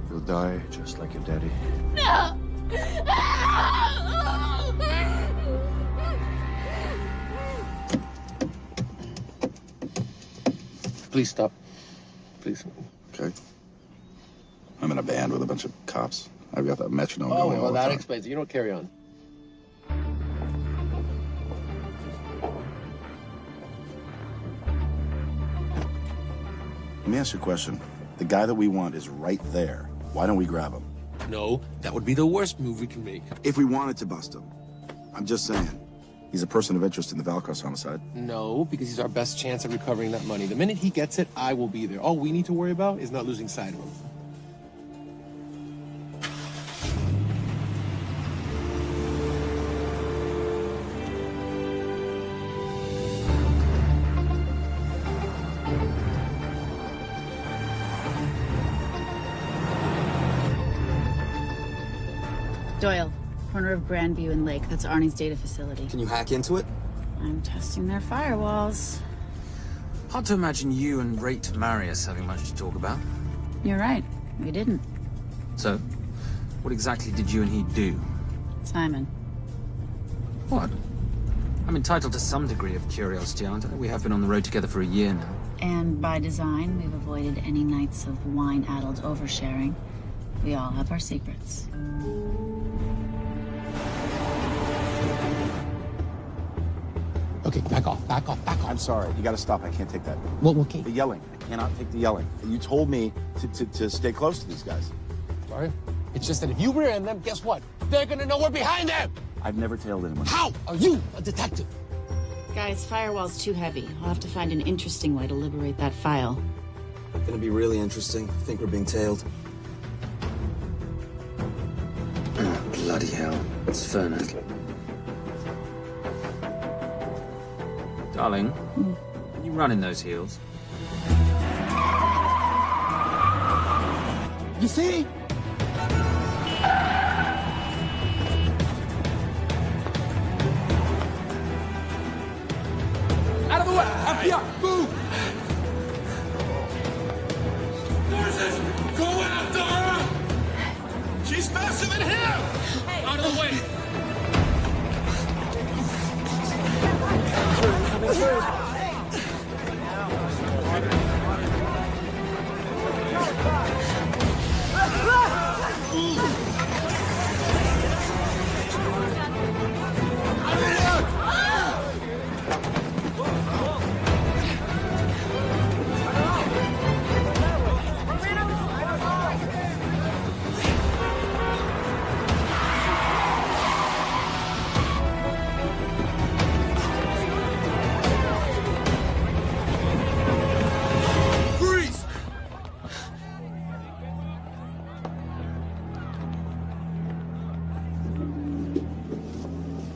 you'll die just like your daddy. No! Please stop. Please. Okay. I'm in a band with a bunch of cops. I've got that metronome going all well, the that time. explains it. You don't carry on. Let me ask you a question. The guy that we want is right there. Why don't we grab him? No, that would be the worst move we can make. If we wanted to bust him. I'm just saying. He's a person of interest in the Valcross homicide. No, because he's our best chance at recovering that money. The minute he gets it, I will be there. All we need to worry about is not losing sight of him. Doyle, corner of Grandview and Lake. That's Arnie's data facility. Can you hack into it? I'm testing their firewalls. Hard to imagine you and Rate Marius having much to talk about. You're right. We didn't. So, what exactly did you and he do? Simon. What? I'm entitled to some degree of curiosity, aren't I? We have been on the road together for a year now. And by design, we've avoided any nights of wine-addled oversharing. We all have our secrets. Okay, back off, back off, back off. I'm sorry. You gotta stop. I can't take that. Well, okay. The yelling. I cannot take the yelling. You told me to stay close to these guys. Sorry. It's just that if you rear end them, guess what? They're gonna know we're behind them! I've never tailed anyone. How are you a detective? Guys, firewall's too heavy. I'll have to find an interesting way to liberate that file. Gonna be really interesting. I think we're being tailed. Bloody hell. It's Fernet. Darling, can you run in those heels? You see? Out of the way! FBI! Move! Forces! Go after her! She's faster than him! Out of the way!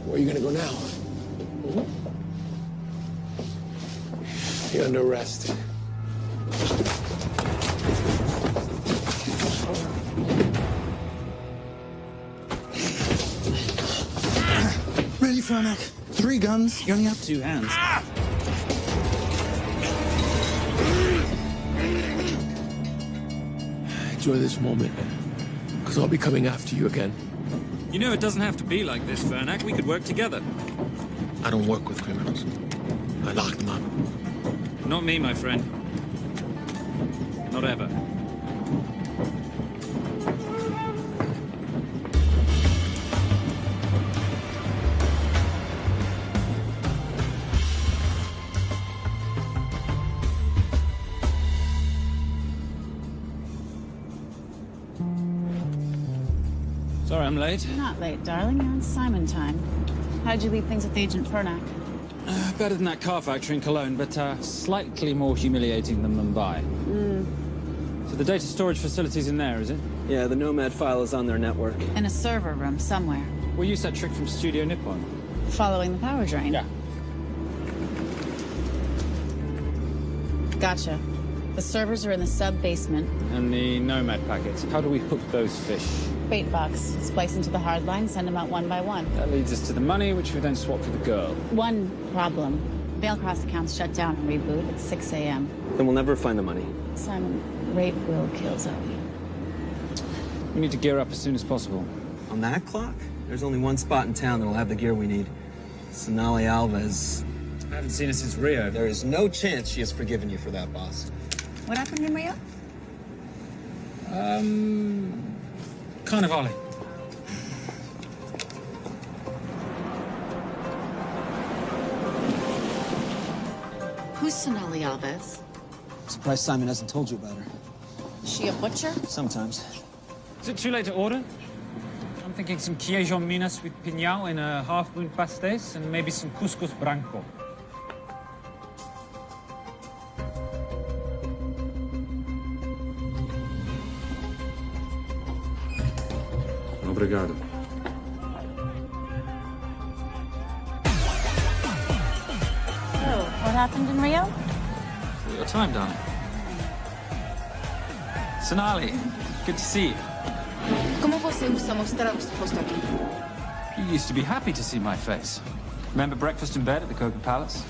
Where are you gonna go now? You're under arrest. Really, Fernac? 3 guns? You only have 2 hands. Enjoy this moment, because I'll be coming after you again. You know, it doesn't have to be like this, Fernac. We could work together. I don't work with criminals. I lock them up. Not me, my friend. Not ever. Sorry I'm late. You're not late, darling. You're on Simon time. How'd you leave things with Agent Fernac? Better than that car factory in Cologne, but slightly more humiliating than Mumbai. So the data storage facility's in there, is it? Yeah, the Nomad file is on their network. In a server room somewhere. We'll use that trick from Studio Nippon. Following the power drain? Yeah. Gotcha. The servers are in the sub-basement. And the Nomad packets. How do we hook those fish? Bait box. Splice into the hard line, send them out one by one. That leads us to the money, which we then swap for the girl. One problem. Bailcross accounts shut down and reboot at 6 a.m. Then we'll never find the money. Simon, rape will kill Zoe. We need to gear up as soon as possible. On that clock? There's only one spot in town that'll have the gear we need. Sonali Alves. I haven't seen her since Rio. There is no chance she has forgiven you for that, boss. What happened in Rio? Carnivale. Who's Sonali Alves? Surprised Simon hasn't told you about her. Is she a butcher? Sometimes. Is it too late to order? I'm thinking some queijo minas with piñao in a half-moon pastéis and maybe some couscous branco. Obrigado. So, what happened in Rio? Your time, darling. Sonali, good to see you. ¿Cómo você usa mostrar o seu rosto aqui? You used to be happy to see my face. Remember breakfast in bed at the Coca Palace?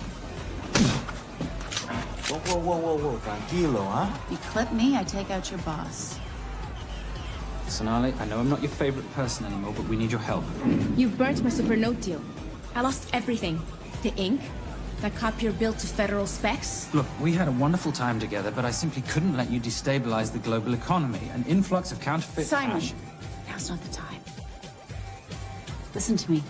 Whoa. Tranquilo, huh? You clip me, I take out your boss. Sonali, I know I'm not your favorite person anymore, but we need your help. You burnt my super note deal. I lost everything. The ink, that copier built to federal specs. Look, we had a wonderful time together, but I simply couldn't let you destabilize the global economy. An influx of counterfeit Simon, cash. now's not the time. Listen to me.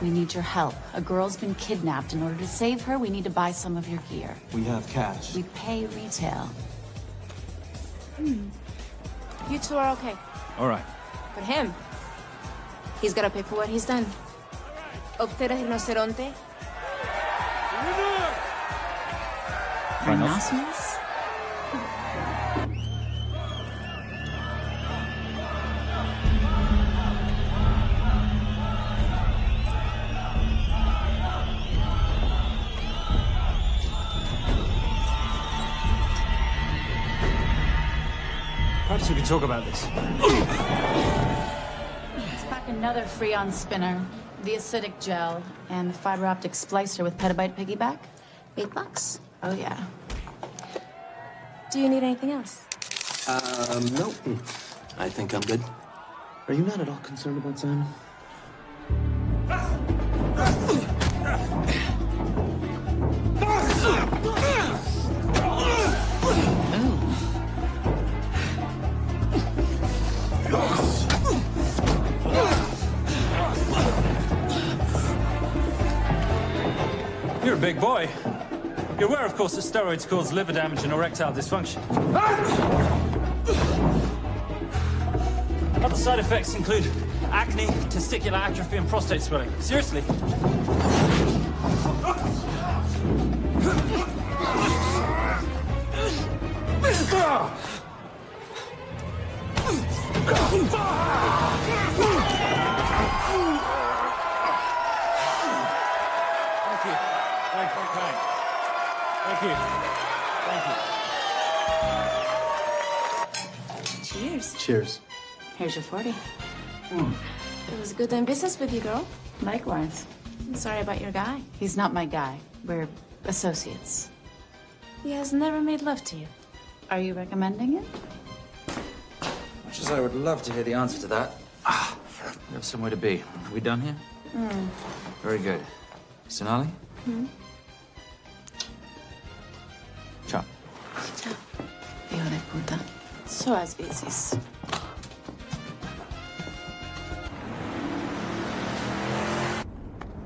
We need your help. A girl's been kidnapped. In order to save her, we need to buy some of your gear. We have cash. We pay retail. You two are okay. All right. But him, he's gotta pay for what he's done. Obter el rinoceronte. Rhinoceros? Perhaps we can talk about this. Let's pack another Freon spinner, the acidic gel, and the fiber optic splicer with petabyte piggyback. $8. Oh, yeah. Do you need anything else? No. I think I'm good. Are you not at all concerned about Simon? You're a big boy. You're aware, of course, that steroids cause liver damage and erectile dysfunction. Other side effects include acne, testicular atrophy, and prostate swelling. Seriously. Cheers. Cheers. Here's your 40. It was good doing business with you, girl. Likewise. I'm sorry about your guy. He's not my guy. We're associates. He has never made love to you. Are you recommending it? Much as I would love to hear the answer to that, we have somewhere to be. Are we done here? Very good. Sonali? Ciao. Ciao. Hijo de puta. So as veces.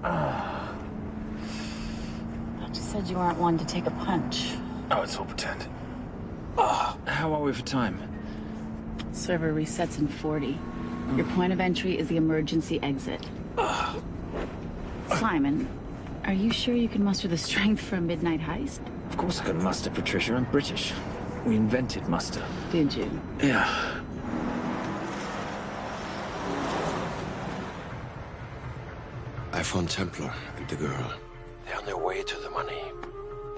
But you said you weren't one to take a punch. Oh, it's all pretend. How are we for time? Server resets in 40. Your point of entry is the emergency exit. Simon, are you sure you can muster the strength for a midnight heist? Of course I can muster, Patricia. I'm British. We invented muster. Did you? Yeah. I found Templar and the girl. They're on their way to the money.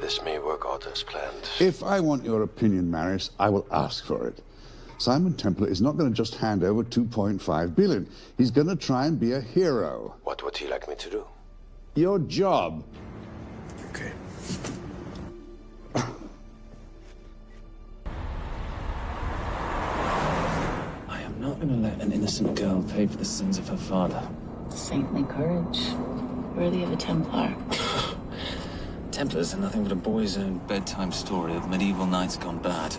This may work out as planned. If I want your opinion, Maris, I will ask for it. Simon Templar is not going to just hand over 2.5 billion. He's going to try and be a hero. What would he like me to do? Your job. Okay. I am not going to let an innocent girl pay for the sins of her father. Saintly courage. Worthy of a Templar. Templars are nothing but a boy's own bedtime story of medieval knights gone bad.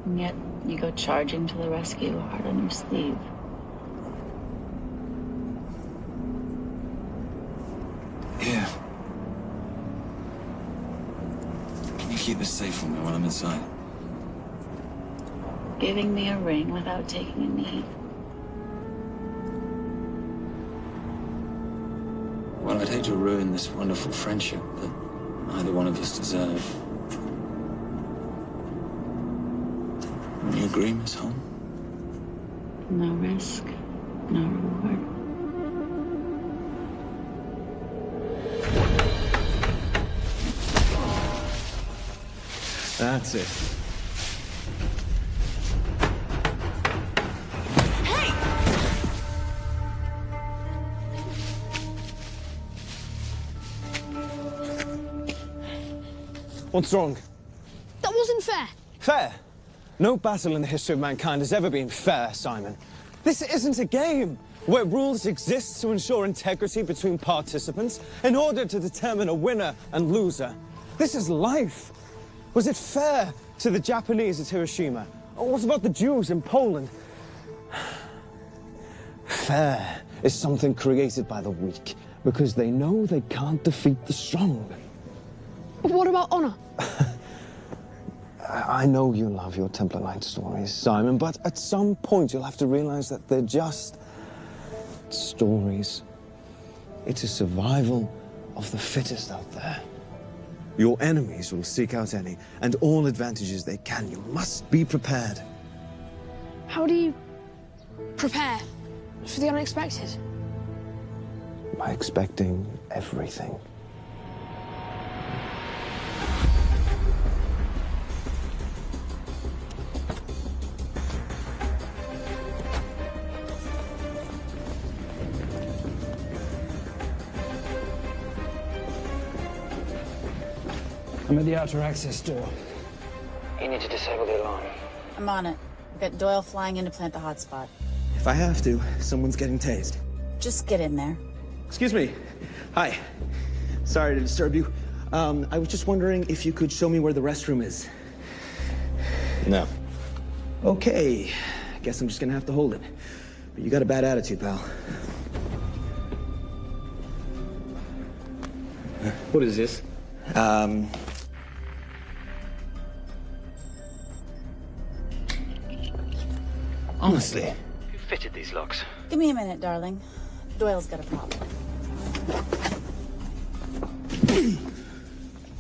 And yet, you go charging to the rescue, heart on your sleeve. Yeah. Can you keep this safe from me while I'm inside? Giving me a ring without taking a knee. Well, I'd hate to ruin this wonderful friendship that neither one of us deserve. You agree, Miss Holm? No risk, no reward. That's it. What's wrong? That wasn't fair. Fair? No battle in the history of mankind has ever been fair, Simon. This isn't a game where rules exist to ensure integrity between participants in order to determine a winner and loser. This is life. Was it fair to the Japanese at Hiroshima? Or what about the Jews in Poland? Fair is something created by the weak because they know they can't defeat the strong. But what about honor? I know you love your Templar Knight stories, Simon, but at some point you'll have to realize that they're just stories. It's a survival of the fittest out there. Your enemies will seek out any and all advantages they can. You must be prepared. How do you prepare for the unexpected? By expecting everything. I'm at the outer access door. You need to disable the alarm. I'm on it. I've got Doyle flying in to plant the hotspot. If I have to, someone's getting tased. Just get in there. Excuse me. Hi. Sorry to disturb you. I was just wondering if you could show me where the restroom is. No. Okay. Guess I'm just gonna have to hold it. But you got a bad attitude, pal. What is this? Honestly. Who fitted these locks? Give me a minute, darling. Doyle's got a problem.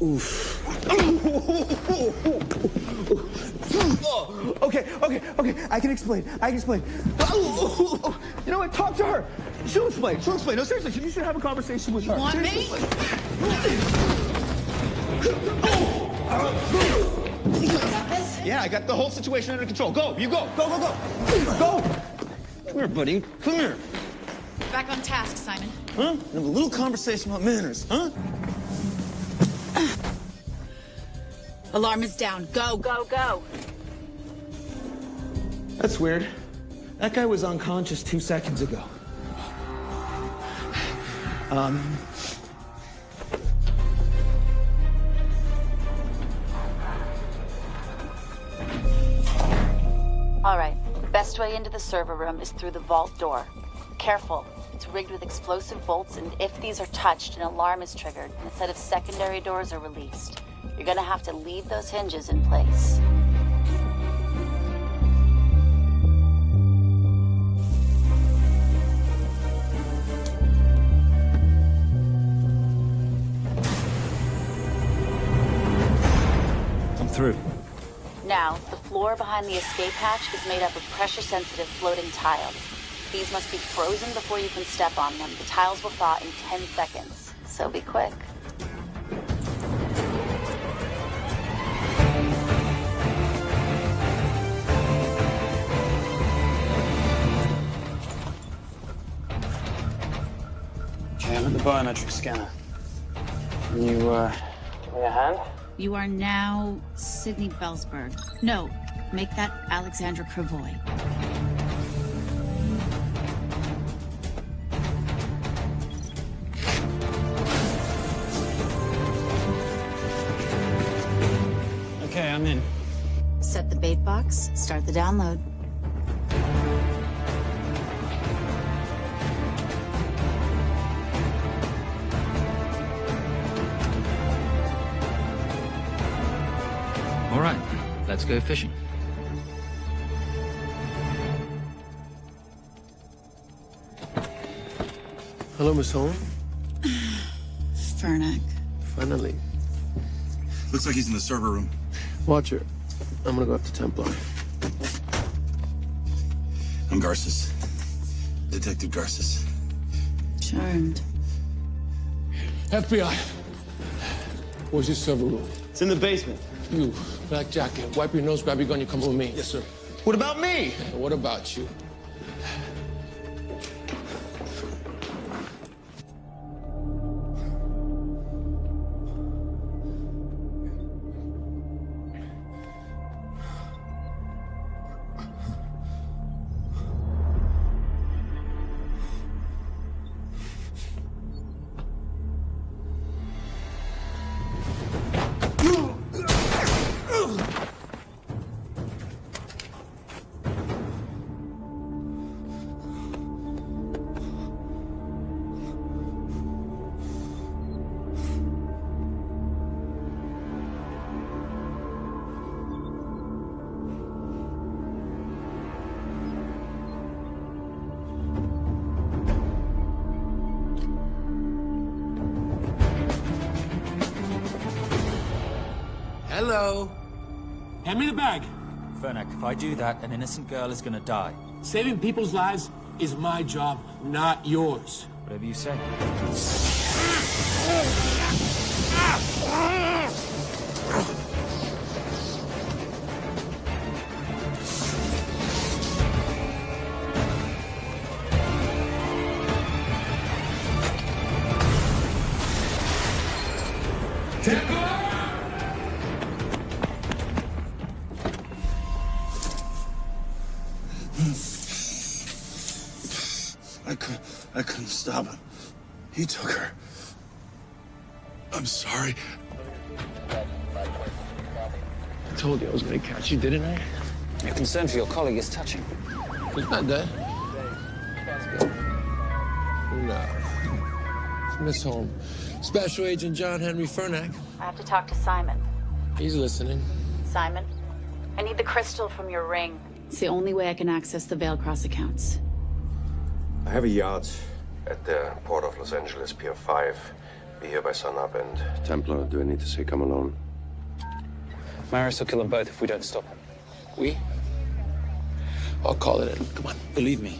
Oof. Okay. I can explain. You know what? Talk to her. She'll explain. No, seriously, you should have a conversation with her. You want me? Yeah, I got the whole situation under control. Go, you go. Go. Come here, buddy. Come here. Back on task, Simon. Huh? Have a little conversation about manners, huh? Alarm is down. Go. That's weird. That guy was unconscious 2 seconds ago. All right. The best way into the server room is through the vault door. Careful. It's rigged with explosive bolts, and if these are touched, an alarm is triggered, and a set of secondary doors are released. You're gonna have to leave those hinges in place. I'm through. Now, the floor behind the escape hatch is made up of pressure-sensitive floating tiles. These must be frozen before you can step on them. The tiles will thaw in 10 seconds, so be quick. Okay, I'm at the biometric scanner. Can you, give me a hand? You are now Sydney Bellsberg. No, make that Alexandra Cravoy. Okay, I'm in. Set the bait box, start the download. All right, let's go fishing. Hello, Miss Holmes. Fernac. Finally. Looks like he's in the server room. Watcher, I'm gonna go up to Templar. I'm Garces. Detective Garces. Charmed. FBI. Where's your server room? It's in the basement. You, black jacket, wipe your nose, grab your gun, you come with me. Yes, sir. What about me? What about you? Hello. Hand me the bag. Fernac, if I do that, an innocent girl is gonna die. Saving people's lives is my job, not yours. Whatever you say. I couldn't stop him. He took her. I'm sorry. I told you I was going to catch you, didn't I? Your concern for your colleague is touching. He's not dead. No. It's Miss Holmes. Special Agent John Henry Fernack. I have to talk to Simon. He's listening. Simon, I need the crystal from your ring. It's the only way I can access the Veil Cross accounts. I have a yacht at the port of Los Angeles, Pier 5. Be here by sunup, and Templar, do I need to say come alone? Maris will kill them both if we don't stop him. We? I'll call it in. Come on. Believe me,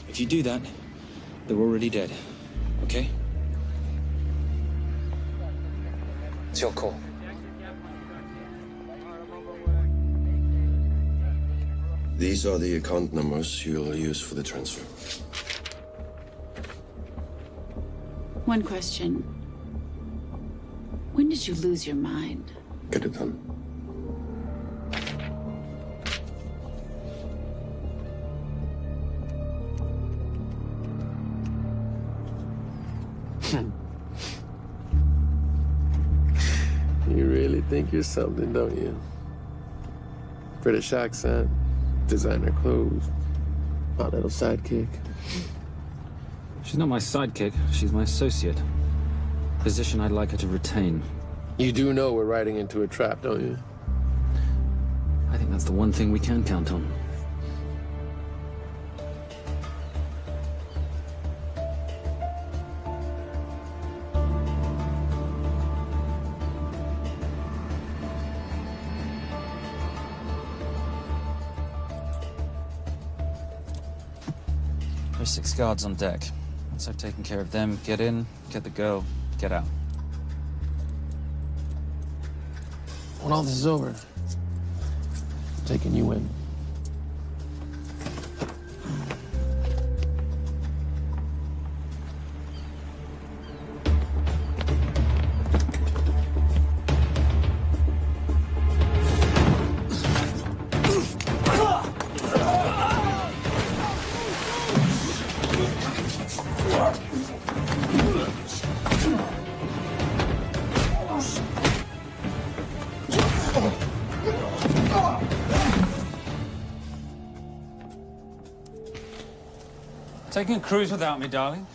if you do that, they're already dead. Okay? It's your call. These are the account numbers you'll use for the transfer. One question. When did you lose your mind? Get it done. You really think you're something, don't you? British accent, designer clothes, my little sidekick. She's not my sidekick. She's my associate. Position I'd like her to retain. You do know we're riding into a trap, don't you? I think that's the one thing we can count on. There's 6 guards on deck. Once I've taken care of them, get in, get the girl, get out. When all this is over, I'm taking you in. Taking a cruise without me, darling?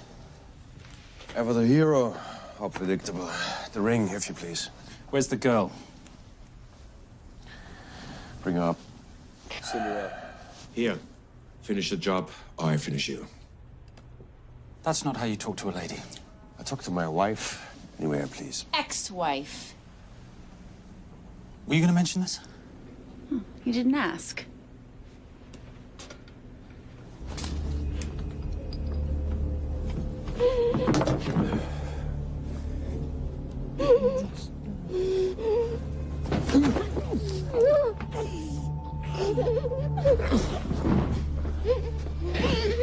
Ever the hero? How predictable. The ring, if you please. Where's the girl? Bring her up. Send her up. Here. Finish the job, or I finish you. That's not how you talk to a lady. I talk to my wife anywhere, please. Ex-wife. Were you going to mention this? You didn't ask.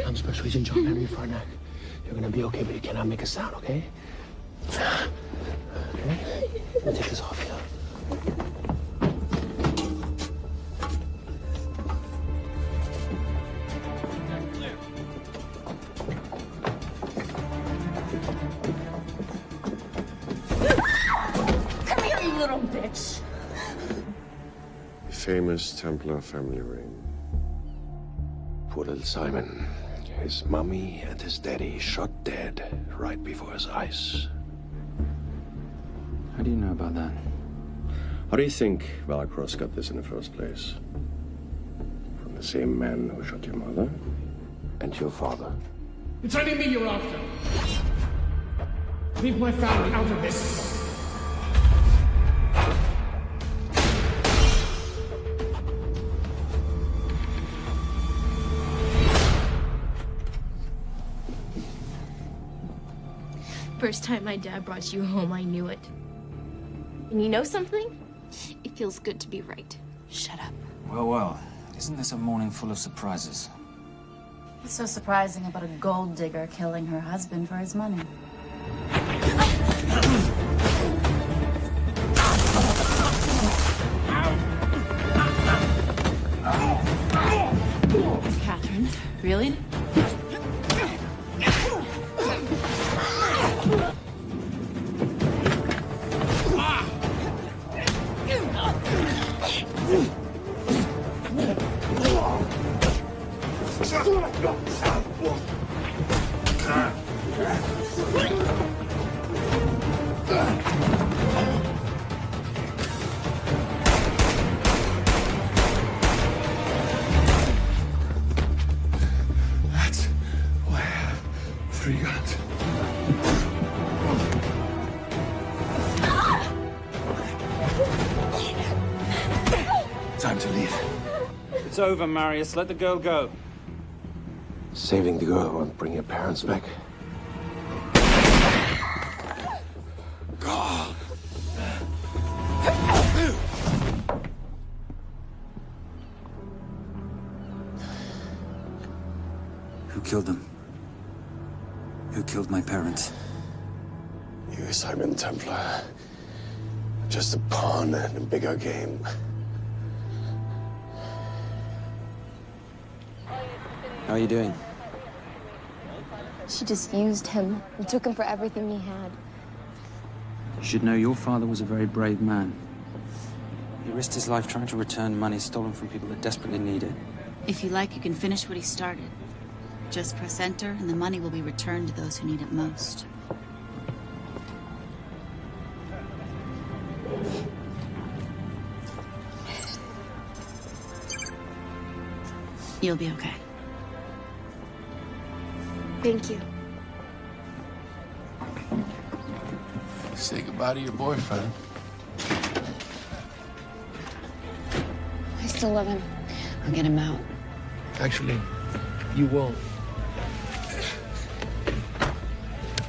I'm Special Agent John Henry Fernack. You're gonna be okay, but you cannot make a sound, okay? Okay? Let me take this off you. Come here, you little bitch. Famous Templar family ring. Poor little Simon. His mommy and his daddy shot dead right before his eyes. How do you know about that? How do you think Valacross got this in the first place? From the same man who shot your mother and your father. It's only me you're after. Leave my family out of this. First time my dad brought you home, I knew it. And you know something? It feels good to be right. Shut up. Well, well. Isn't this a morning full of surprises? What's so surprising about a gold digger killing her husband for his money? Catherine, really? That's why I have 3 guns. Time to leave. It's over, Marius. Let the girl go. Saving the girl won't bring your parents back. God. Who killed them? Who killed my parents? You, Simon Templar. Just a pawn in a bigger game. How are you doing? She just used him and took him for everything he had. You should know your father was a very brave man. He risked his life trying to return money stolen from people that desperately need it. If you like, you can finish what he started. Just press enter, and the money will be returned to those who need it most. You'll be okay. Thank you. Say goodbye to your boyfriend. I still love him. I'll get him out. Actually, you won't.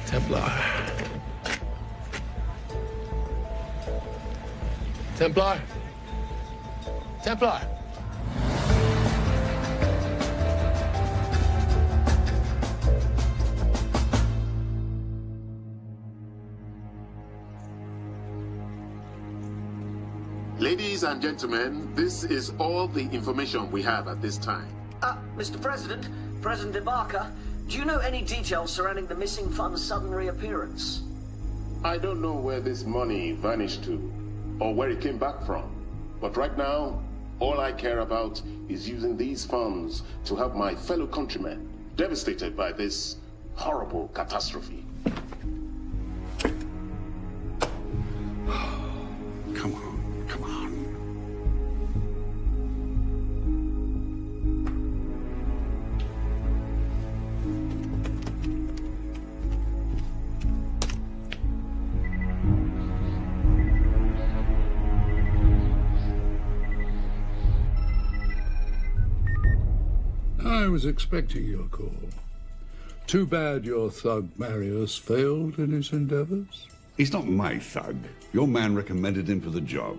Templar. Templar. Templar. Ladies and gentlemen, this is all the information we have at this time. Mr. President, President Ibaka, do you know any details surrounding the missing fund's sudden reappearance? I don't know where this money vanished to, or where it came back from. But right now, all I care about is using these funds to help my fellow countrymen devastated by this horrible catastrophe. Come on, come on. I was expecting your call. Too bad your thug Marius failed in his endeavors. He's not my thug. Your man recommended him for the job.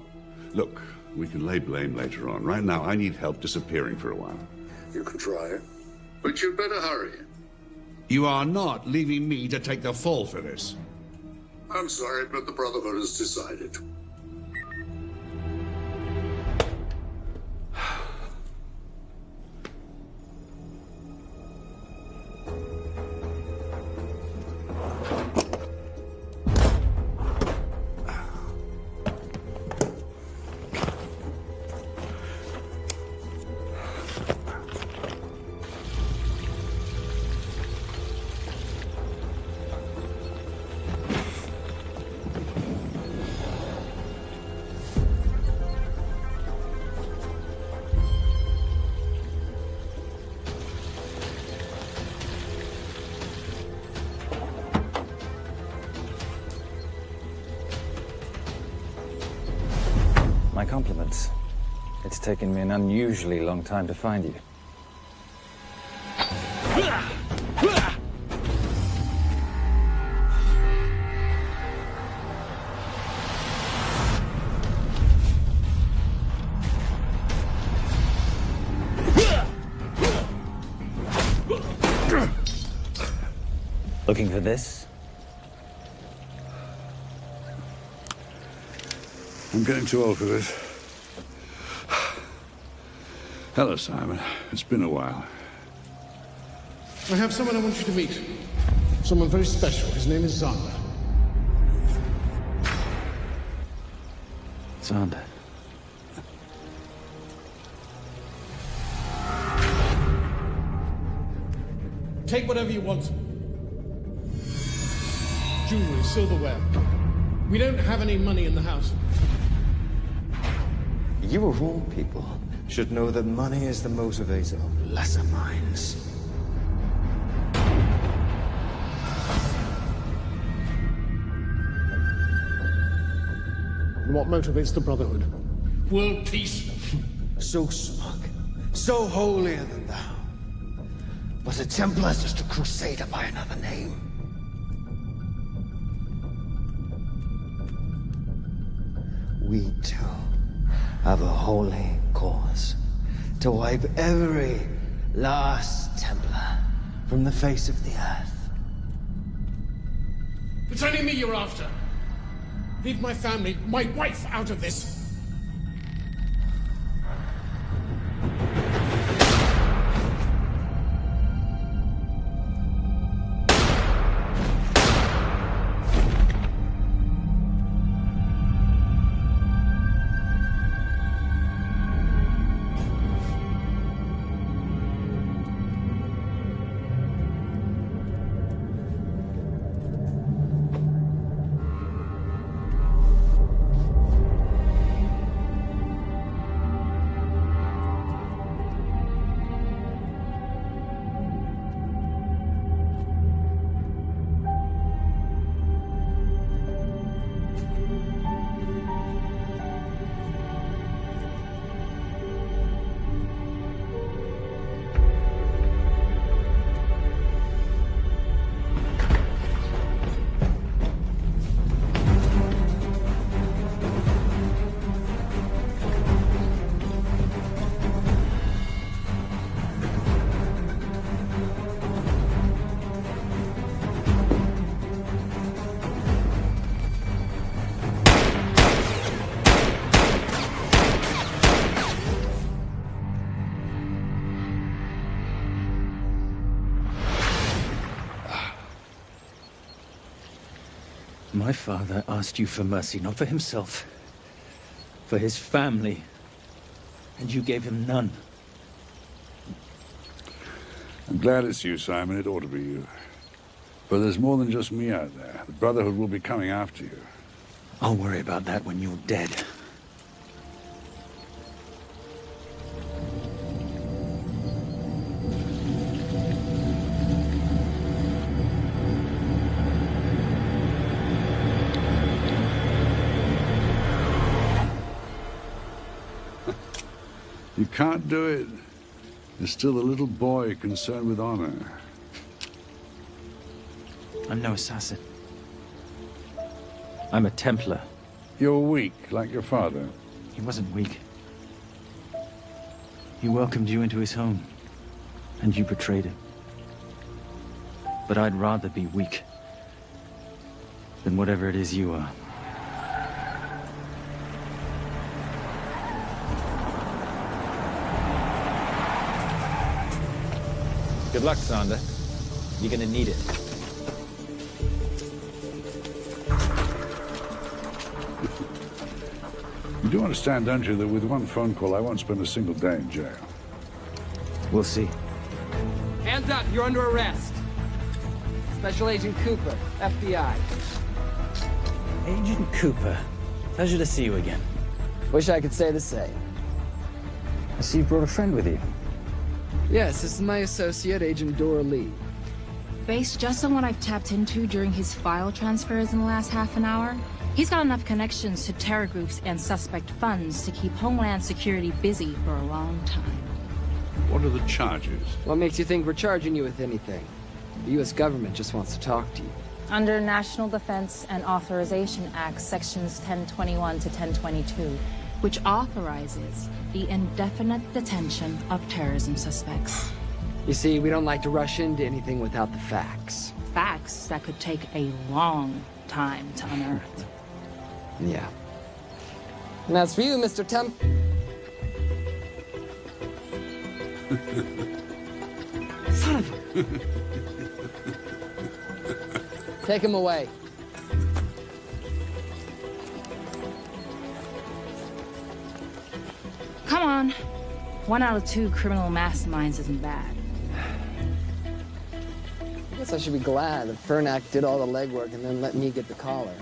Look, we can lay blame later on. Right now, I need help disappearing for a while. You can try, but you'd better hurry. You are not leaving me to take the fall for this. I'm sorry, but the Brotherhood has decided. My compliments. It's taken me an unusually long time to find you. Looking for this? I'm getting too old for this. Hello, Simon. It's been a while. I have someone I want you to meet. Someone very special. His name is Zander. Zander. Take whatever you want. Jewelry, silverware. We don't have any money in the house. You of all people should know that money is the motivator of lesser minds. What motivates the Brotherhood? World peace. So smug, so holier than thou. But a Templar is just a crusader by another name. We too have a holy cause to wipe every last Templar from the face of the earth. It's only me you're after. Leave my family, my wife, out of this. My father asked you for mercy, not for himself, for his family, and you gave him none. I'm glad it's you, Simon. It ought to be you. But there's more than just me out there. The Brotherhood will be coming after you. I'll worry about that when you're dead. You can't do it. You're still a little boy concerned with honor. I'm no assassin. I'm a Templar. You're weak, like your father. He wasn't weak. He welcomed you into his home, and you betrayed him. But I'd rather be weak than whatever it is you are. Good luck, Sander. You're gonna need it. You do understand, don't you, that with one phone call, I won't spend a single day in jail. We'll see. Hands up, you're under arrest. Special Agent Cooper, FBI. Agent Cooper. Pleasure to see you again. Wish I could say the same. I see you brought a friend with you. Yes, this is my associate, Agent Dora Lee. Based just on what I've tapped into during his file transfers in the last half an hour, he's got enough connections to terror groups and suspect funds to keep Homeland Security busy for a long time. What are the charges? What makes you think we're charging you with anything? The U.S. government just wants to talk to you. Under National Defense and Authorization Act, sections 1021 to 1022, which authorizes the indefinite detention of terrorism suspects. You see, we don't like to rush into anything without the facts. Facts that could take a long time to unearth. Yeah. And as for you, Mr. Temp... Son of a... Take him away. Come on. 1 out of 2 criminal masterminds isn't bad. guess I should be glad that Fernak did all the legwork and then let me get the collar.